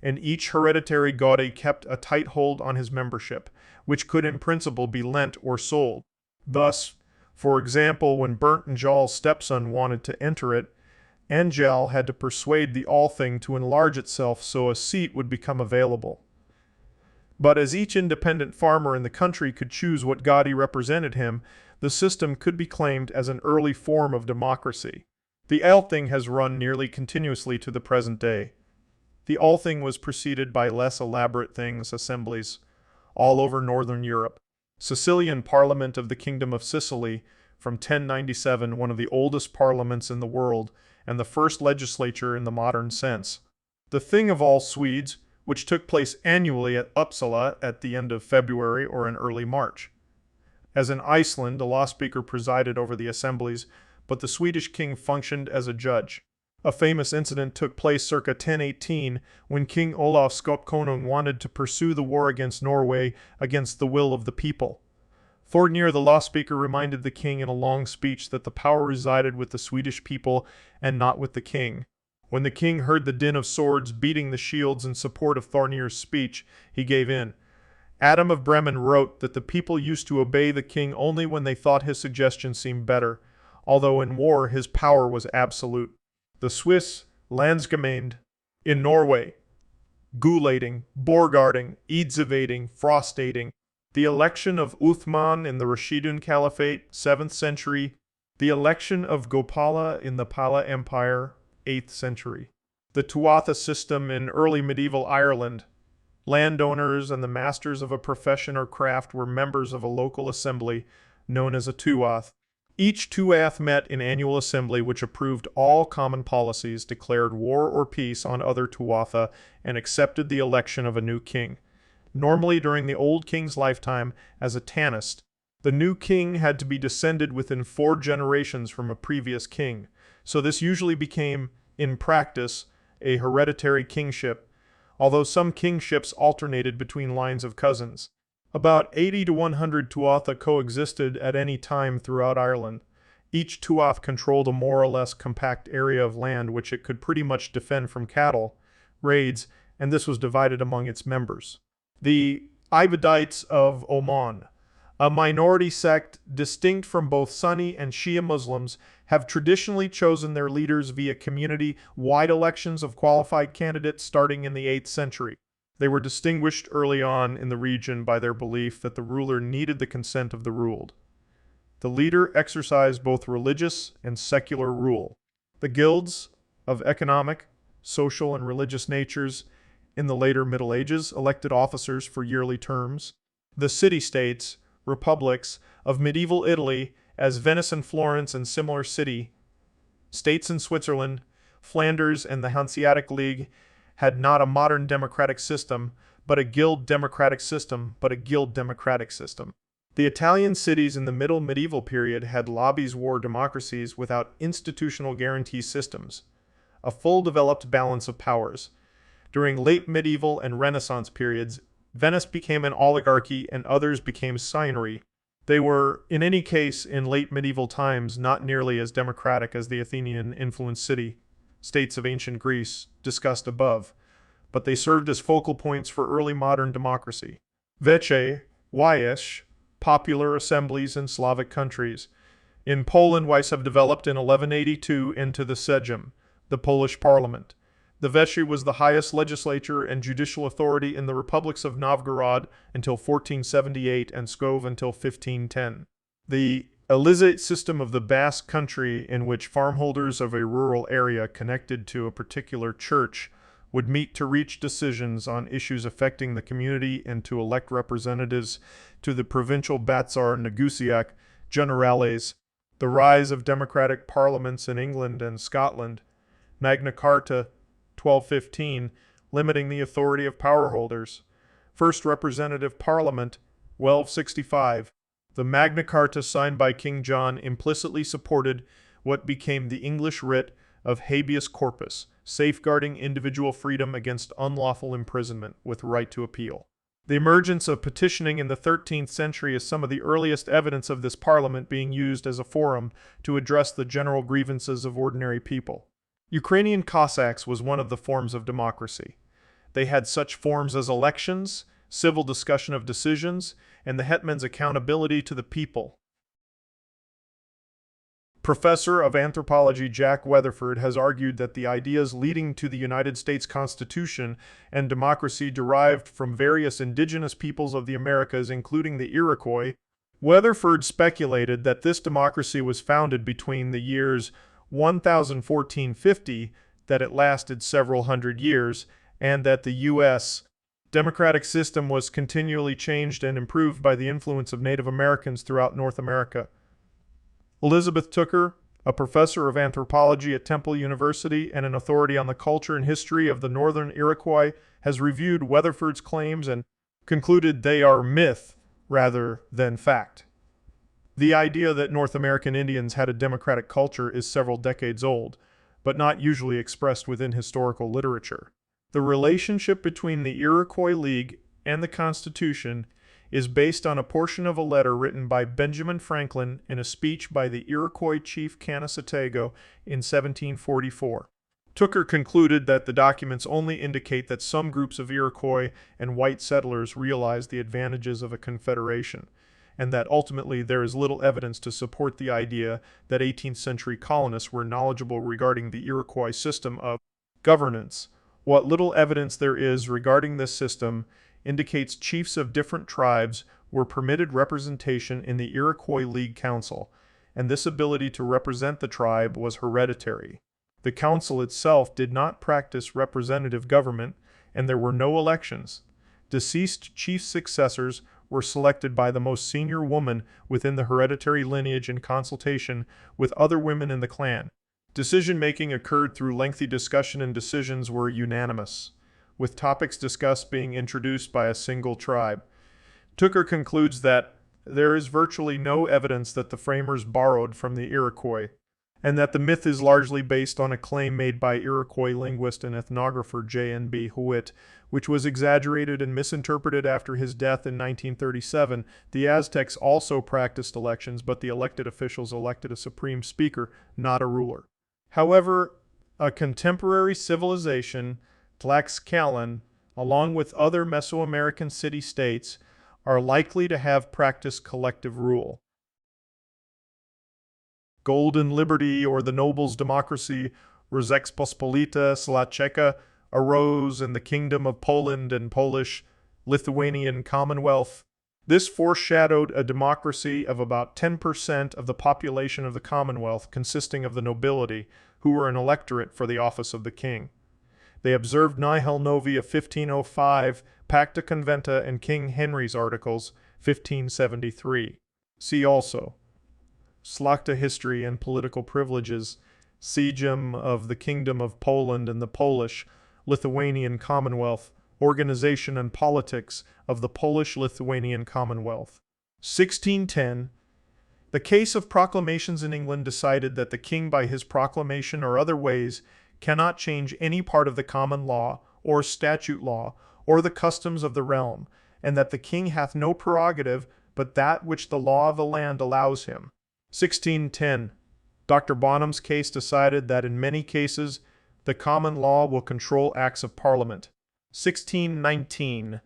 and each hereditary Gaude kept a tight hold on his membership, which could in principle be lent or sold. Thus, for example, when Bernt Anjal's stepson wanted to enter it, Anjal had to persuade the Althing to enlarge itself so a seat would become available. But as each independent farmer in the country could choose what Gaude represented him, the system could be claimed as an early form of democracy. The Althing has run nearly continuously to the present day. The Althing was preceded by less elaborate things, assemblies, all over northern Europe. Sicilian Parliament of the Kingdom of Sicily, from 1097, one of the oldest parliaments in the world, and the first legislature in the modern sense. The Thing of all Swedes, which took place annually at Uppsala at the end of February or in early March. As in Iceland, a law speaker presided over the assemblies, but the Swedish king functioned as a judge. A famous incident took place circa 1018 when King Olaf Skotkonung wanted to pursue the war against Norway against the will of the people. Thornir, the law speaker, reminded the king in a long speech that the power resided with the Swedish people and not with the king. When the king heard the din of swords beating the shields in support of Thornir's speech, he gave in. Adam of Bremen wrote that the people used to obey the king only when they thought his suggestion seemed better, although in war his power was absolute. The Swiss Landsgemeinde in Norway, gulating, borgarding, eadsevading, frostating, the election of Uthman in the Rashidun Caliphate, 7th century, the election of Gopala in the Pala Empire, 8th century, the Tuatha system in early medieval Ireland. Landowners and the masters of a profession or craft were members of a local assembly known as a Tuath. Each Tuath met in annual assembly which approved all common policies, declared war or peace on other Tuatha, and accepted the election of a new king. Normally during the old king's lifetime as a Tanist, the new king had to be descended within 4 generations from a previous king, so this usually became, in practice, a hereditary kingship, although some kingships alternated between lines of cousins. About 80 to 100 Tuatha coexisted at any time throughout Ireland. Each Tuath controlled a more or less compact area of land which it could pretty much defend from cattle, raids, and this was divided among its members. The Ibadites of Oman, a minority sect distinct from both Sunni and Shia Muslims, have traditionally chosen their leaders via community-wide elections of qualified candidates starting in the 8th century. They were distinguished early on in the region by their belief that the ruler needed the consent of the ruled. The leader exercised both religious and secular rule. The guilds, of economic, social, and religious natures, in the later Middle Ages elected officers for yearly terms. The city-states, republics, of medieval Italy, as Venice and Florence and similar city-states in Switzerland, Flanders, and the Hanseatic League, had not a modern democratic system, but a guild democratic system. The Italian cities in the middle medieval period had lobbies war democracies without institutional guarantee systems, a full developed balance of powers. During late medieval and Renaissance periods, Venice became an oligarchy and others became signory. They were, in any case, in late medieval times, not nearly as democratic as the Athenian-influenced city-states of ancient Greece, discussed above, but they served as focal points for early modern democracy. Popular assemblies in Slavic countries. In Poland, Weiss have developed in 1182 into the Sejm, the Polish parliament. The Veche was the highest legislature and judicial authority in the republics of Novgorod until 1478 and Pskov until 1510. The Elizate system of the Basque country, in which farmholders of a rural area connected to a particular church would meet to reach decisions on issues affecting the community and to elect representatives to the provincial Batzar Negusiac Generales. The rise of democratic parliaments in England and Scotland. Magna Carta, 1215, limiting the authority of power holders. First representative parliament, 1265. The Magna Carta signed by King John implicitly supported what became the English writ of habeas corpus, safeguarding individual freedom against unlawful imprisonment with right to appeal. The emergence of petitioning in the 13th century is some of the earliest evidence of this parliament being used as a forum to address the general grievances of ordinary people. Ukrainian Cossacks was one of the forms of democracy. They had such forms as elections, civil discussion of decisions, and the hetman's accountability to the people. Professor of anthropology Jack Weatherford has argued that the ideas leading to the United States Constitution and democracy derived from various indigenous peoples of the Americas, including the Iroquois. Weatherford speculated that this democracy was founded between the years 1014-50, that it lasted several hundred years, and that the U.S. democratic system was continually changed and improved by the influence of Native Americans throughout North America. Elizabeth Tooker, a professor of anthropology at Temple University and an authority on the culture and history of the northern Iroquois, has reviewed Weatherford's claims and concluded they are myth rather than fact. The idea that North American Indians had a democratic culture is several decades old, but not usually expressed within historical literature. The relationship between the Iroquois League and the Constitution is based on a portion of a letter written by Benjamin Franklin in a speech by the Iroquois chief Canasatego in 1744. Tooker concluded that the documents only indicate that some groups of Iroquois and white settlers realized the advantages of a confederation, and that ultimately there is little evidence to support the idea that 18th century colonists were knowledgeable regarding the Iroquois system of governance. What little evidence there is regarding this system indicates chiefs of different tribes were permitted representation in the Iroquois League Council, and this ability to represent the tribe was hereditary. The council itself did not practice representative government, and there were no elections. Deceased chief successors were selected by the most senior woman within the hereditary lineage in consultation with other women in the clan. Decision-making occurred through lengthy discussion, and decisions were unanimous, with topics discussed being introduced by a single tribe. Tooker concludes that there is virtually no evidence that the framers borrowed from the Iroquois, and that the myth is largely based on a claim made by Iroquois linguist and ethnographer J.N.B. Hewitt, which was exaggerated and misinterpreted after his death in 1937. The Aztecs also practiced elections, but the elected officials elected a supreme speaker, not a ruler. However, a contemporary civilization, Tlaxcalan, along with other Mesoamerican city-states, are likely to have practiced collective rule. Golden Liberty, or the nobles' democracy, Rzeczpospolita Slovakia, arose in the Kingdom of Poland and Polish-Lithuanian Commonwealth. This foreshadowed a democracy of about 10% of the population of the Commonwealth, consisting of the nobility, who were an electorate for the office of the king. They observed Nihil Novi of 1505, Pacta Conventa, and King Henry's Articles, 1573. See also Slachta history and political privileges, Sejm of the Kingdom of Poland and the Polish-Lithuanian Commonwealth, Organization and Politics of the Polish-Lithuanian Commonwealth. 1610. The case of proclamations in England decided that the king by his proclamation or other ways cannot change any part of the common law, or statute law, or the customs of the realm, and that the king hath no prerogative but that which the law of the land allows him. 1610. Dr. Bonham's case decided that in many cases the common law will control acts of Parliament. 1619.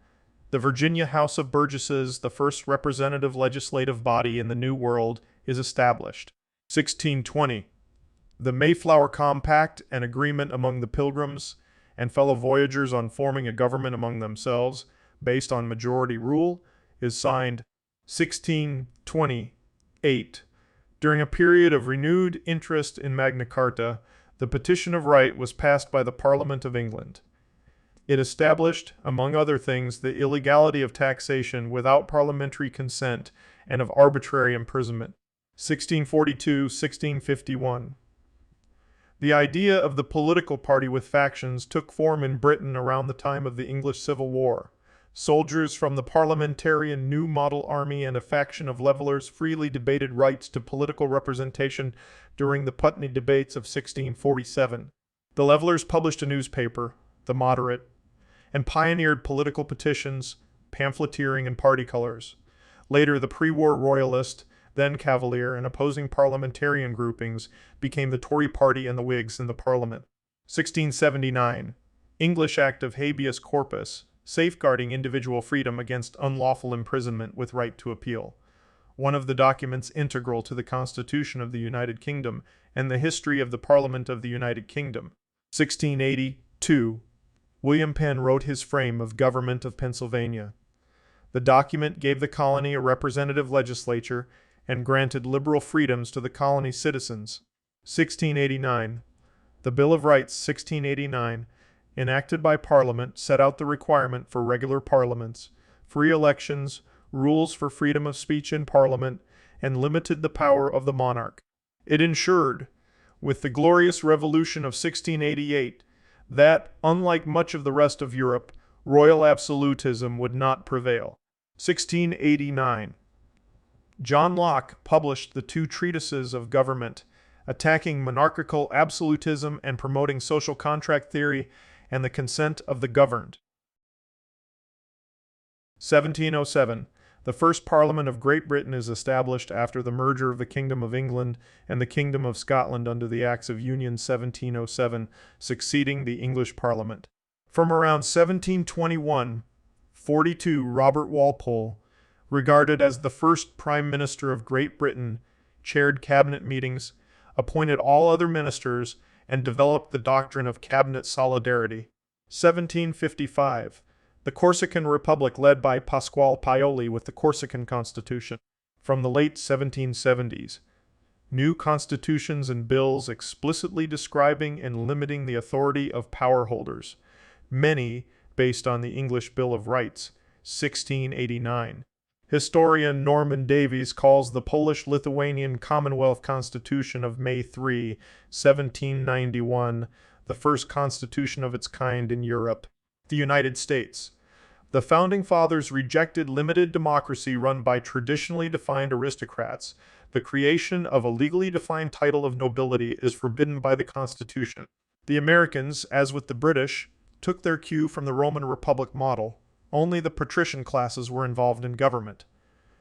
The Virginia House of Burgesses, the first representative legislative body in the New World, is established. 1620. The Mayflower Compact, an agreement among the Pilgrims and fellow voyagers on forming a government among themselves based on majority rule, is signed. 1628. During a period of renewed interest in Magna Carta, the Petition of Right was passed by the Parliament of England. It established, among other things, the illegality of taxation without parliamentary consent and of arbitrary imprisonment. 1642-1651. The idea of the political party with factions took form in Britain around the time of the English Civil War. Soldiers from the parliamentarian New Model Army and a faction of levelers freely debated rights to political representation during the Putney debates of 1647. The levelers published a newspaper, The Moderate, and pioneered political petitions, pamphleteering, and party colors. Later, the pre-war royalist, then Cavalier, and opposing parliamentarian groupings became the Tory party and the Whigs in the Parliament. 1679. English Act of Habeas Corpus, safeguarding individual freedom against unlawful imprisonment with right to appeal. One of the documents integral to the Constitution of the United Kingdom and the history of the Parliament of the United Kingdom. 1682. William Penn wrote his frame of Government of Pennsylvania. The document gave the colony a representative legislature and granted liberal freedoms to the colony's citizens. 1689. The Bill of Rights, 1689, enacted by Parliament, set out the requirement for regular parliaments, free elections, rules for freedom of speech in Parliament, and limited the power of the monarch. It ensured with the Glorious Revolution of 1688 that, unlike much of the rest of Europe, royal absolutism would not prevail. 1689. John Locke published the two treatises of government, attacking monarchical absolutism and promoting social contract theory and the consent of the governed. 1707. The first Parliament of Great Britain is established after the merger of the Kingdom of England and the Kingdom of Scotland under the Acts of Union 1707, succeeding the English Parliament. From around 1721-42, Robert Walpole, regarded as the first Prime Minister of Great Britain, chaired cabinet meetings, appointed all other ministers, and developed the doctrine of cabinet solidarity. 1755. The Corsican Republic led by Pasquale Paoli with the Corsican Constitution. From the late 1770s, new constitutions and bills explicitly describing and limiting the authority of power holders, many based on the English Bill of Rights, 1689. Historian Norman Davies calls the Polish-Lithuanian Commonwealth Constitution of May 3, 1791, the first constitution of its kind in Europe. The United States. The Founding Fathers rejected limited democracy run by traditionally defined aristocrats. The creation of a legally defined title of nobility is forbidden by the Constitution. The Americans, as with the British, took their cue from the Roman Republic model. Only the patrician classes were involved in government.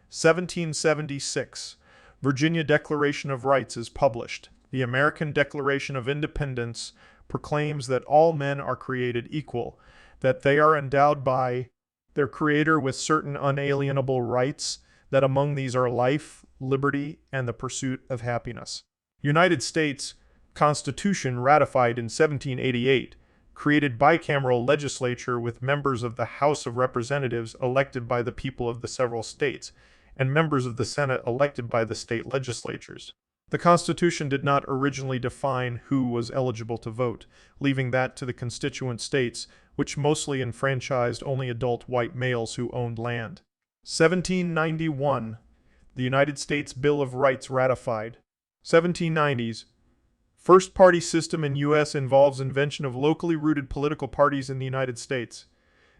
1776. Virginia Declaration of Rights is published. The American Declaration of Independence proclaims that all men are created equal, that they are endowed by their Creator with certain unalienable rights, that among these are life, liberty, and the pursuit of happiness. United States Constitution ratified in 1788, created bicameral legislature with members of the House of Representatives elected by the people of the several states, and members of the Senate elected by the state legislatures. The Constitution did not originally define who was eligible to vote, leaving that to the constituent states, which mostly enfranchised only adult white males who owned land. 1791. The United States Bill of Rights ratified. 1790s. First party system in U.S. involves invention of locally rooted political parties in the United States.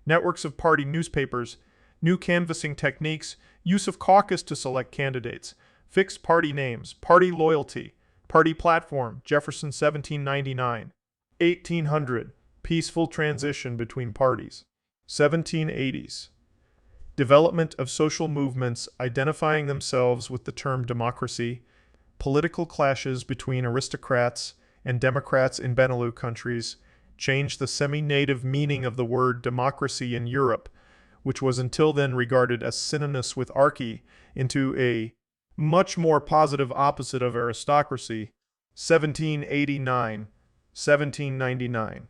Networks of party newspapers, new canvassing techniques, use of caucus to select candidates, fixed party names, party loyalty, party platform, Jefferson 1799. 1800. Peaceful transition between parties. 1780s. Development of social movements identifying themselves with the term democracy, political clashes between aristocrats and Democrats in Benelux countries changed the semi-native meaning of the word democracy in Europe, which was until then regarded as synonymous with archy, into a much more positive opposite of aristocracy. 1789, 1799.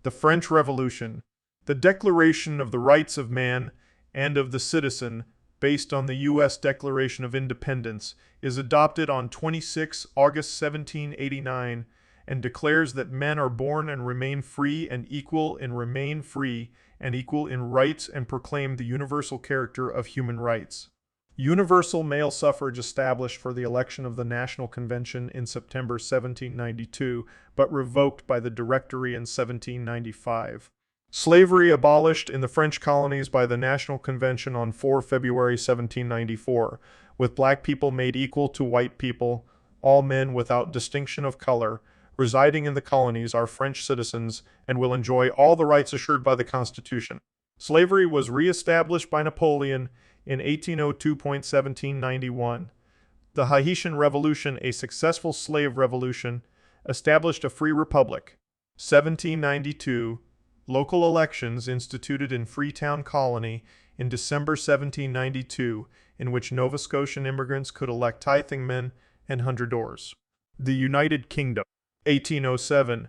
The French Revolution. The Declaration of the Rights of Man and of the Citizen, based on the U.S. Declaration of Independence, is adopted on 26 August 1789 and declares that men are born and remain free and equal in rights, and proclaimed the universal character of human rights. Universal male suffrage established for the election of the National Convention in September 1792, but revoked by the Directory in 1795. Slavery abolished in the French colonies by the National Convention on 4 February 1794, with black people made equal to white people. All men without distinction of color residing in the colonies are French citizens and will enjoy all the rights assured by the Constitution. Slavery was re-established by Napoleon in 1802-1791. The Haitian Revolution, a successful slave revolution, established a free republic. 1792. Local elections instituted in Freetown Colony in December 1792, in which Nova Scotian immigrants could elect tithing men and hundredors. The United Kingdom. 1807.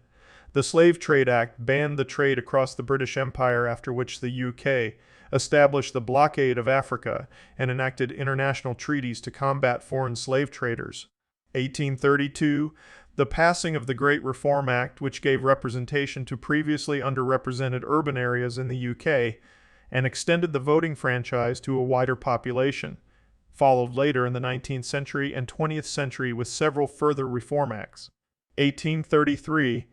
The Slave Trade Act banned the trade across the British Empire, after which the UK established the blockade of Africa and enacted international treaties to combat foreign slave traders. 1832. The passing of the Great Reform Act, which gave representation to previously underrepresented urban areas in the UK and extended the voting franchise to a wider population, followed later in the 19th century and 20th century with several further reform acts. 1833,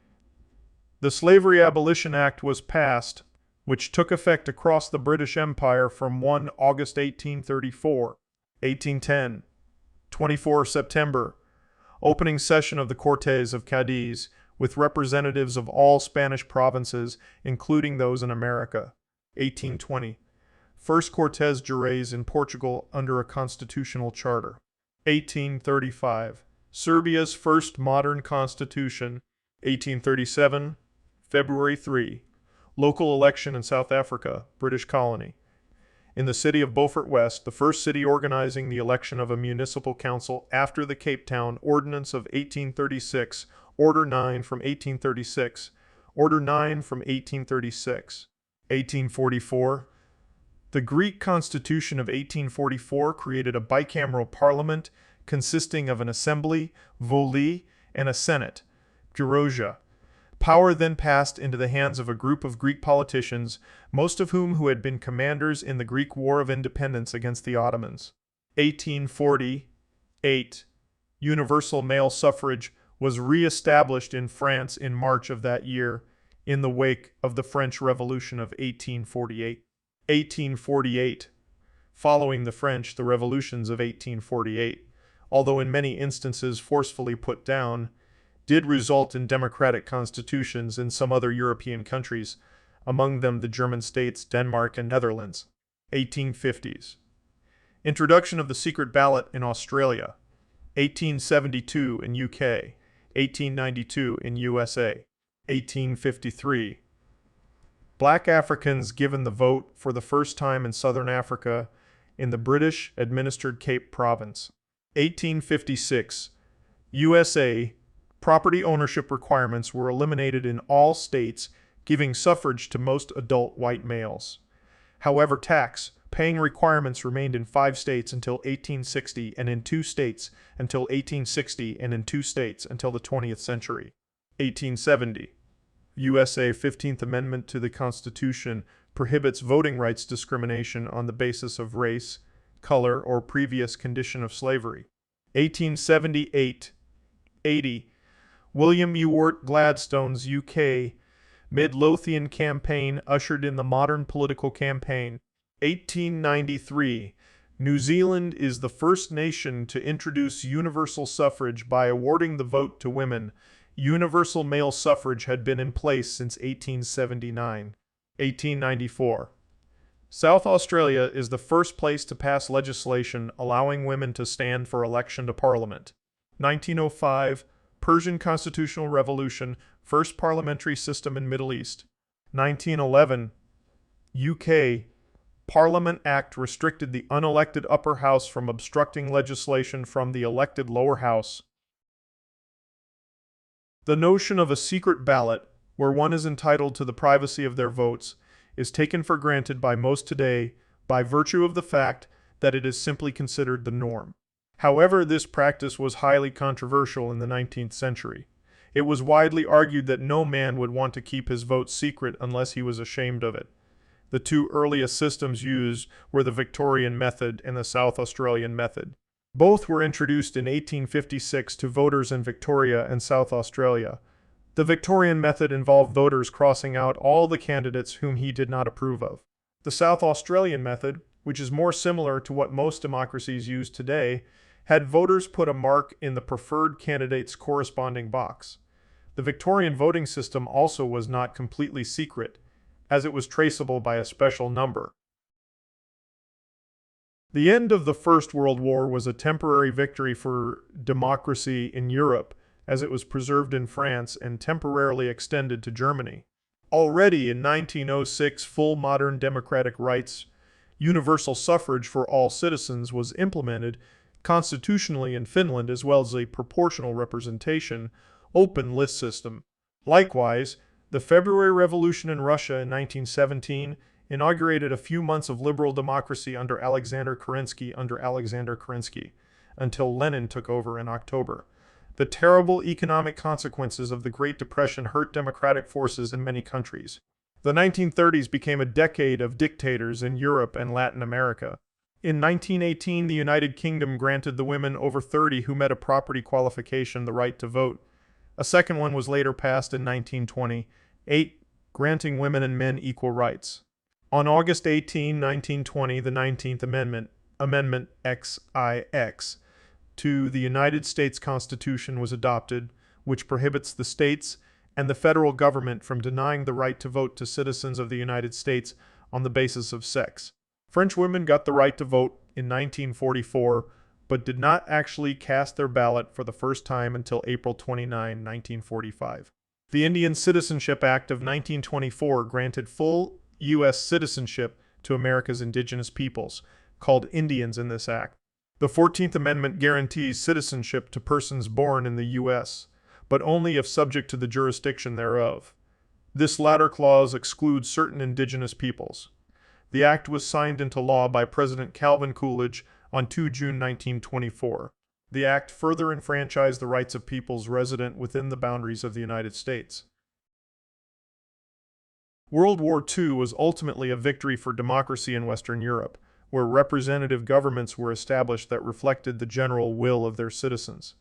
the Slavery Abolition Act was passed, which took effect across the British Empire from 1 August 1834. 1810, 24 September, opening session of the Cortes of Cadiz, with representatives of all Spanish provinces, including those in America. 1820, first Cortes Juarez in Portugal under a constitutional charter. 1835, Serbia's first modern constitution. 1837, February 3, local election in South Africa, British colony. In the city of Beaufort West, the first city organizing the election of a municipal council after the Cape Town Ordinance of 1836, Order 9 from 1836, Order 9 from 1836. 1844, the Greek Constitution of 1844 created a bicameral parliament consisting of an assembly, voli, and a senate, Gerousia. Power then passed into the hands of a group of Greek politicians, most of whom had been commanders in the Greek War of Independence against the Ottomans. 1848, universal male suffrage was re-established in France in March of that year, in the wake of the French Revolution of 1848. 1848, following the French, the revolutions of 1848, although in many instances forcefully put down, did result in democratic constitutions in some other European countries, among them the German states, Denmark, and Netherlands. 1850s. Introduction of the secret ballot in Australia. 1872 in UK. 1892 in USA. 1853. Black Africans given the vote for the first time in southern Africa in the British-administered Cape Province. 1856. USA. Property ownership requirements were eliminated in all states, giving suffrage to most adult white males. However, tax-paying requirements remained in 5 states until 1860 and in 2 states until 1860 and in 2 states until the 20th century. 1870. USA 15th Amendment to the Constitution prohibits voting rights discrimination on the basis of race, color, or previous condition of slavery. 1878. 80. William Ewart Gladstone's UK Midlothian campaign ushered in the modern political campaign. 1893. New Zealand is the first nation to introduce universal suffrage by awarding the vote to women. Universal male suffrage had been in place since 1879. 1894. South Australia is the first place to pass legislation allowing women to stand for election to Parliament. 1905. Persian Constitutional Revolution, first parliamentary system in Middle East. 1911. UK Parliament Act restricted the unelected upper house from obstructing legislation from the elected lower house. The notion of a secret ballot, where one is entitled to the privacy of their votes, is taken for granted by most today by virtue of the fact that it is simply considered the norm. However, this practice was highly controversial in the 19th century. It was widely argued that no man would want to keep his vote secret unless he was ashamed of it. The two earliest systems used were the Victorian method and the South Australian method. Both were introduced in 1856 to voters in Victoria and South Australia. The Victorian method involved voters crossing out all the candidates whom he did not approve of. The South Australian method, which is more similar to what most democracies use today, had voters put a mark in the preferred candidate's corresponding box. The Victorian voting system also was not completely secret, as it was traceable by a special number. The end of the First World War was a temporary victory for democracy in Europe, as it was preserved in France and temporarily extended to Germany. Already in 1906, full modern democratic rights, universal suffrage for all citizens was implemented constitutionally in Finland, as well as a proportional representation, open list system. Likewise, the February Revolution in Russia in 1917 inaugurated a few months of liberal democracy under Alexander Kerensky until Lenin took over in October. The terrible economic consequences of the Great Depression hurt democratic forces in many countries. The 1930s became a decade of dictators in Europe and Latin America. In 1918, the United Kingdom granted the women over 30 who met a property qualification the right to vote, A second one was later passed in 1928, granting women and men equal rights. On August 18, 1920, the 19th Amendment, Amendment XIX, to the United States Constitution was adopted, which prohibits the states and the federal government from denying the right to vote to citizens of the United States on the basis of sex. French women got the right to vote in 1944, but did not actually cast their ballot for the first time until April 29, 1945. The Indian Citizenship Act of 1924 granted full U.S. citizenship to America's indigenous peoples, called Indians in this act. The 14th Amendment guarantees citizenship to persons born in the U.S., but only if subject to the jurisdiction thereof. This latter clause excludes certain indigenous peoples. The act was signed into law by President Calvin Coolidge on 2 June 1924. The act further enfranchised the rights of peoples resident within the boundaries of the United States. World War II was ultimately a victory for democracy in Western Europe, where representative governments were established that reflected the general will of their citizens.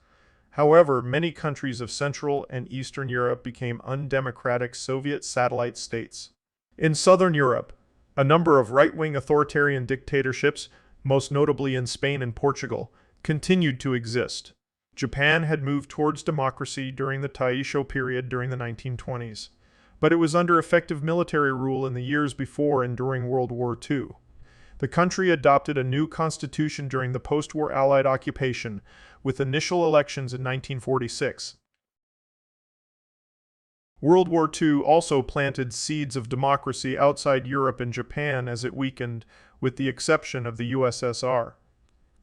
However, many countries of Central and Eastern Europe became undemocratic Soviet satellite states. In Southern Europe, a number of right-wing authoritarian dictatorships, most notably in Spain and Portugal, continued to exist. Japan had moved towards democracy during the Taisho period during the 1920s, but it was under effective military rule in the years before and during World War II. The country adopted a new constitution during the post-war Allied occupation, with initial elections in 1946. World War II also planted seeds of democracy outside Europe and Japan as it weakened, with the exception of the USSR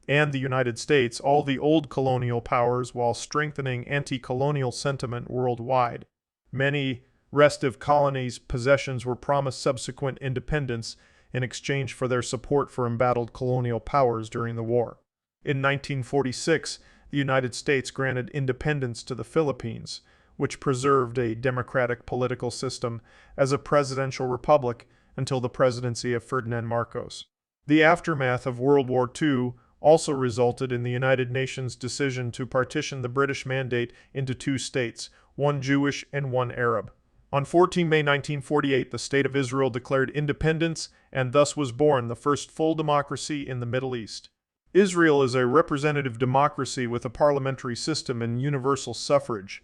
and the United States, all the old colonial powers, while strengthening anti-colonial sentiment worldwide. Many restive colonies' possessions were promised subsequent independence in exchange for their support for embattled colonial powers during the war. In 1946, the United States granted independence to the Philippines, which preserved a democratic political system as a presidential republic until the presidency of Ferdinand Marcos. The aftermath of World War II also resulted in the United Nations' decision to partition the British Mandate into two states, one Jewish and one Arab. On 14 May 1948, the State of Israel declared independence, and thus was born the first full democracy in the Middle East. Israel is a representative democracy with a parliamentary system and universal suffrage.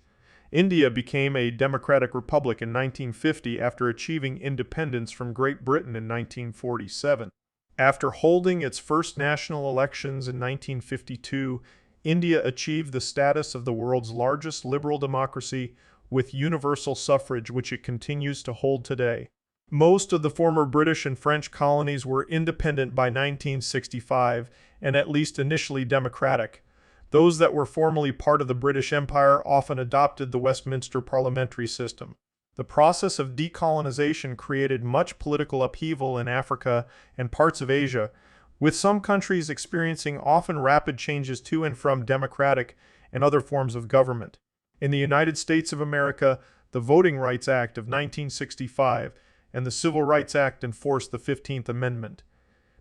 India became a democratic republic in 1950 after achieving independence from Great Britain in 1947. After holding its first national elections in 1952, India achieved the status of the world's largest liberal democracy with universal suffrage, which it continues to hold today. Most of the former British and French colonies were independent by 1965 and at least initially democratic. Those that were formerly part of the British Empire often adopted the Westminster parliamentary system. The process of decolonization created much political upheaval in Africa and parts of Asia, with some countries experiencing often rapid changes to and from democratic and other forms of government. In the United States of America, the Voting Rights Act of 1965 and the Civil Rights Act enforced the 15th Amendment.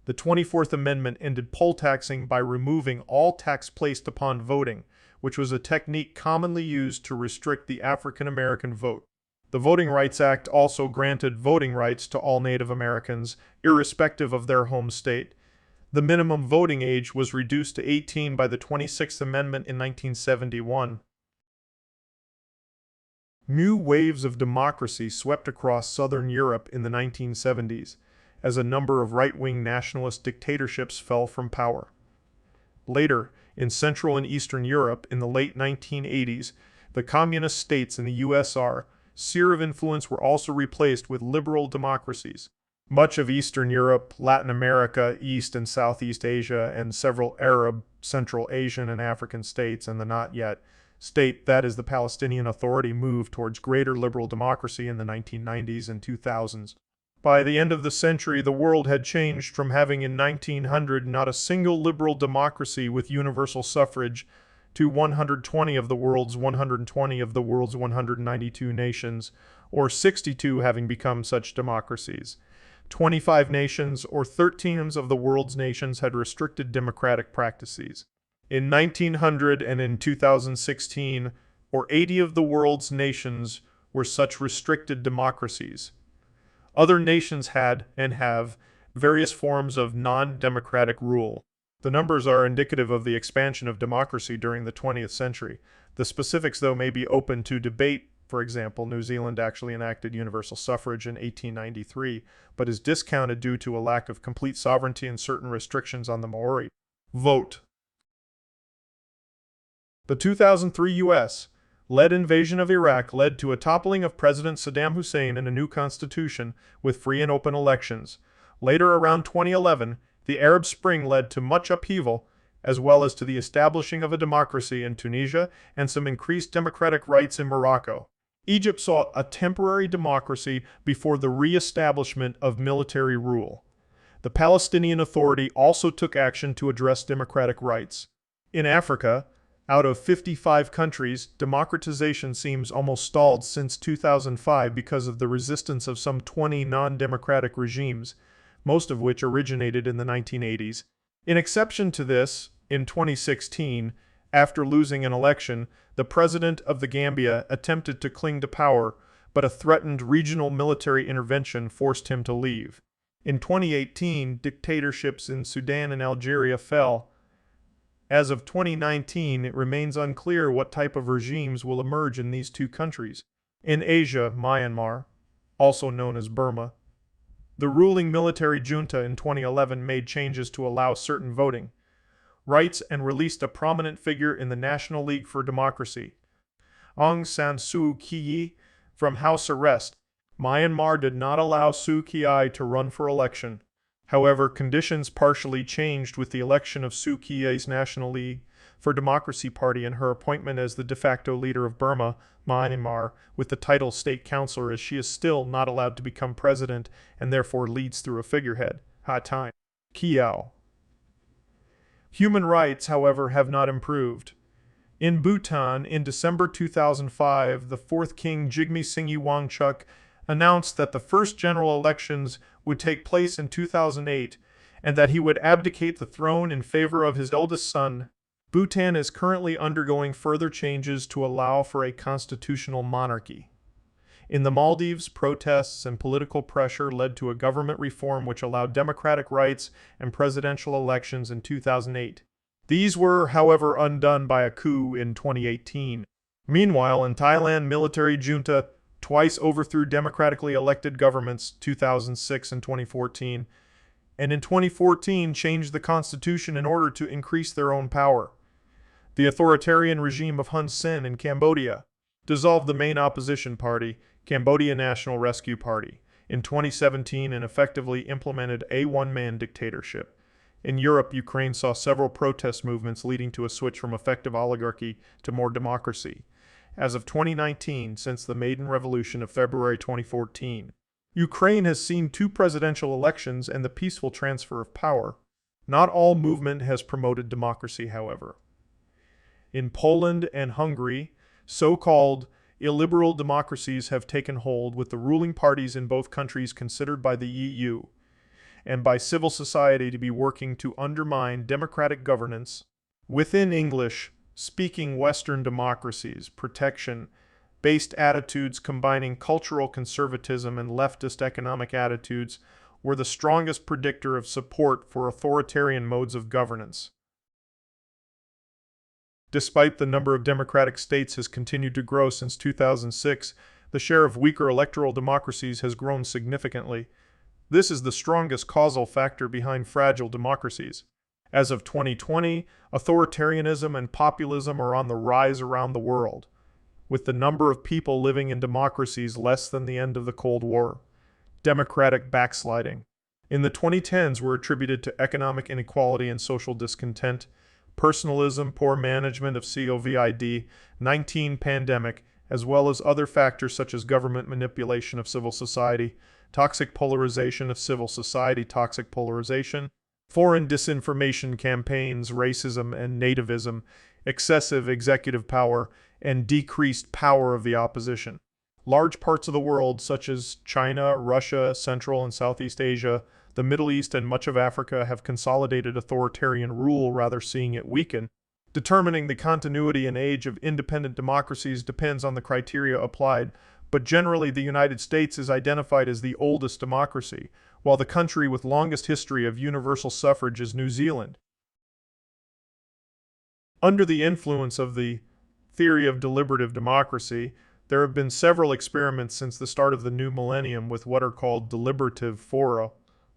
The 24th Amendment ended poll taxing by removing all tax placed upon voting, which was a technique commonly used to restrict the African American vote. The Voting Rights Act also granted voting rights to all Native Americans, irrespective of their home state. The minimum voting age was reduced to 18 by the 26th Amendment in 1971. New waves of democracy swept across southern Europe in the 1970s, as a number of right-wing nationalist dictatorships fell from power. Later, in Central and Eastern Europe in the late 1980s, the communist states in the USSR sphere of influence were also replaced with liberal democracies. Much of Eastern Europe, Latin America, East and Southeast Asia, and several Arab, Central Asian, and African states, and the not yet state, that is the Palestinian Authority, moved towards greater liberal democracy in the 1990s and 2000s. By the end of the century, the world had changed from having in 1900 not a single liberal democracy with universal suffrage to 120 of the world's 192 nations, or 62 having become such democracies. 25 nations, or 13 of the world's nations, had restricted democratic practices. In 1900 and in 2016, or 80 of the world's nations were such restricted democracies. Other nations had, and have, various forms of non-democratic rule. The numbers are indicative of the expansion of democracy during the 20th century. The specifics, though, may be open to debate. For example, New Zealand actually enacted universal suffrage in 1893, but is discounted due to a lack of complete sovereignty and certain restrictions on the Maori vote. The 2003 U.S.-led invasion of Iraq led to a toppling of President Saddam Hussein and a new constitution with free and open elections. Later, around 2011, the Arab Spring led to much upheaval, as well as to the establishing of a democracy in Tunisia and some increased democratic rights in Morocco. Egypt saw a temporary democracy before the re-establishment of military rule. The Palestinian Authority also took action to address democratic rights. In Africa, out of 55 countries, democratization seems almost stalled since 2005 because of the resistance of some 20 non-democratic regimes, most of which originated in the 1980s. In exception to this, in 2016, after losing an election, the president of the Gambia attempted to cling to power, but a threatened regional military intervention forced him to leave. In 2018, dictatorships in Sudan and Algeria fell. As of 2019, it remains unclear what type of regimes will emerge in these two countries. In Asia, Myanmar, also known as Burma, the ruling military junta in 2011 made changes to allow certain voting rights and released a prominent figure in the National League for Democracy, Aung San Suu Kyi, from house arrest. Myanmar did not allow Suu Kyi to run for election. However, conditions partially changed with the election of Suu Kyi's National League for Democracy Party and her appointment as the de facto leader of Burma, Myanmar, with the title state councillor, as she is still not allowed to become president and therefore leads through a figurehead. Time. Kiao. Human rights, however, have not improved. In Bhutan, in December 2005, the fourth king Jigme Singye Wangchuck announced that the first general elections would take place in 2008 and that he would abdicate the throne in favor of his eldest son. Bhutan is currently undergoing further changes to allow for a constitutional monarchy. In the Maldives, protests and political pressure led to a government reform which allowed democratic rights and presidential elections in 2008. These were, however, undone by a coup in 2018. Meanwhile, in Thailand, military junta twice overthrew democratically elected governments, 2006 and 2014, and in 2014 changed the constitution in order to increase their own power. The authoritarian regime of Hun Sen in Cambodia dissolved the main opposition party, Cambodia National Rescue Party, in 2017 and effectively implemented a one-man dictatorship. In Europe, Ukraine saw several protest movements leading to a switch from effective oligarchy to more democracy. As of 2019, since the Maidan Revolution of February 2014, Ukraine has seen 2 presidential elections and the peaceful transfer of power. Not all movement has promoted democracy, however. In Poland and Hungary, so-called illiberal democracies have taken hold, with the ruling parties in both countries considered by the EU and by civil society to be working to undermine democratic governance. Within English-speaking Western democracies, protection-based attitudes combining cultural conservatism and leftist economic attitudes were the strongest predictor of support for authoritarian modes of governance. Despite the number of democratic states has continued to grow since 2006, the share of weaker electoral democracies has grown significantly. This is the strongest causal factor behind fragile democracies. As of 2020, authoritarianism and populism are on the rise around the world, with the number of people living in democracies less than the end of the Cold War. Democratic backsliding in the 2010s were attributed to economic inequality and social discontent, personalism, poor management of COVID-19 pandemic, as well as other factors such as government manipulation of civil society, toxic polarization of civil society, toxic polarization, foreign disinformation campaigns, racism and nativism, excessive executive power, and decreased power of the opposition. Large parts of the world, such as China, Russia, Central and Southeast Asia, the Middle East, and much of Africa, have consolidated authoritarian rule, rather seeing it weaken. Determining the continuity and age of independent democracies depends on the criteria applied, but generally the United States is identified as the oldest democracy, while the country with longest history of universal suffrage is New Zealand. Under the influence of the theory of deliberative democracy, there have been several experiments since the start of the new millennium with what are called deliberative fora,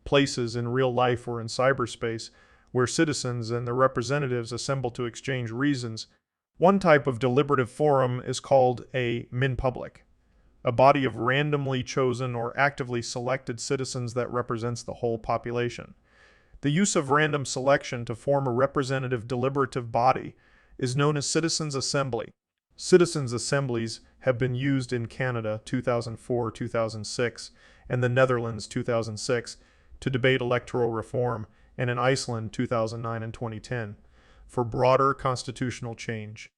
places in real life or in cyberspace, where citizens and their representatives assemble to exchange reasons. One type of deliberative forum is called a minpublic, a body of randomly chosen or actively selected citizens that represents the whole population. The use of random selection to form a representative deliberative body is known as citizens' assembly. Citizens' assemblies have been used in Canada 2004-2006 and the Netherlands 2006 to debate electoral reform, and in Iceland 2009 and 2010 for broader constitutional change.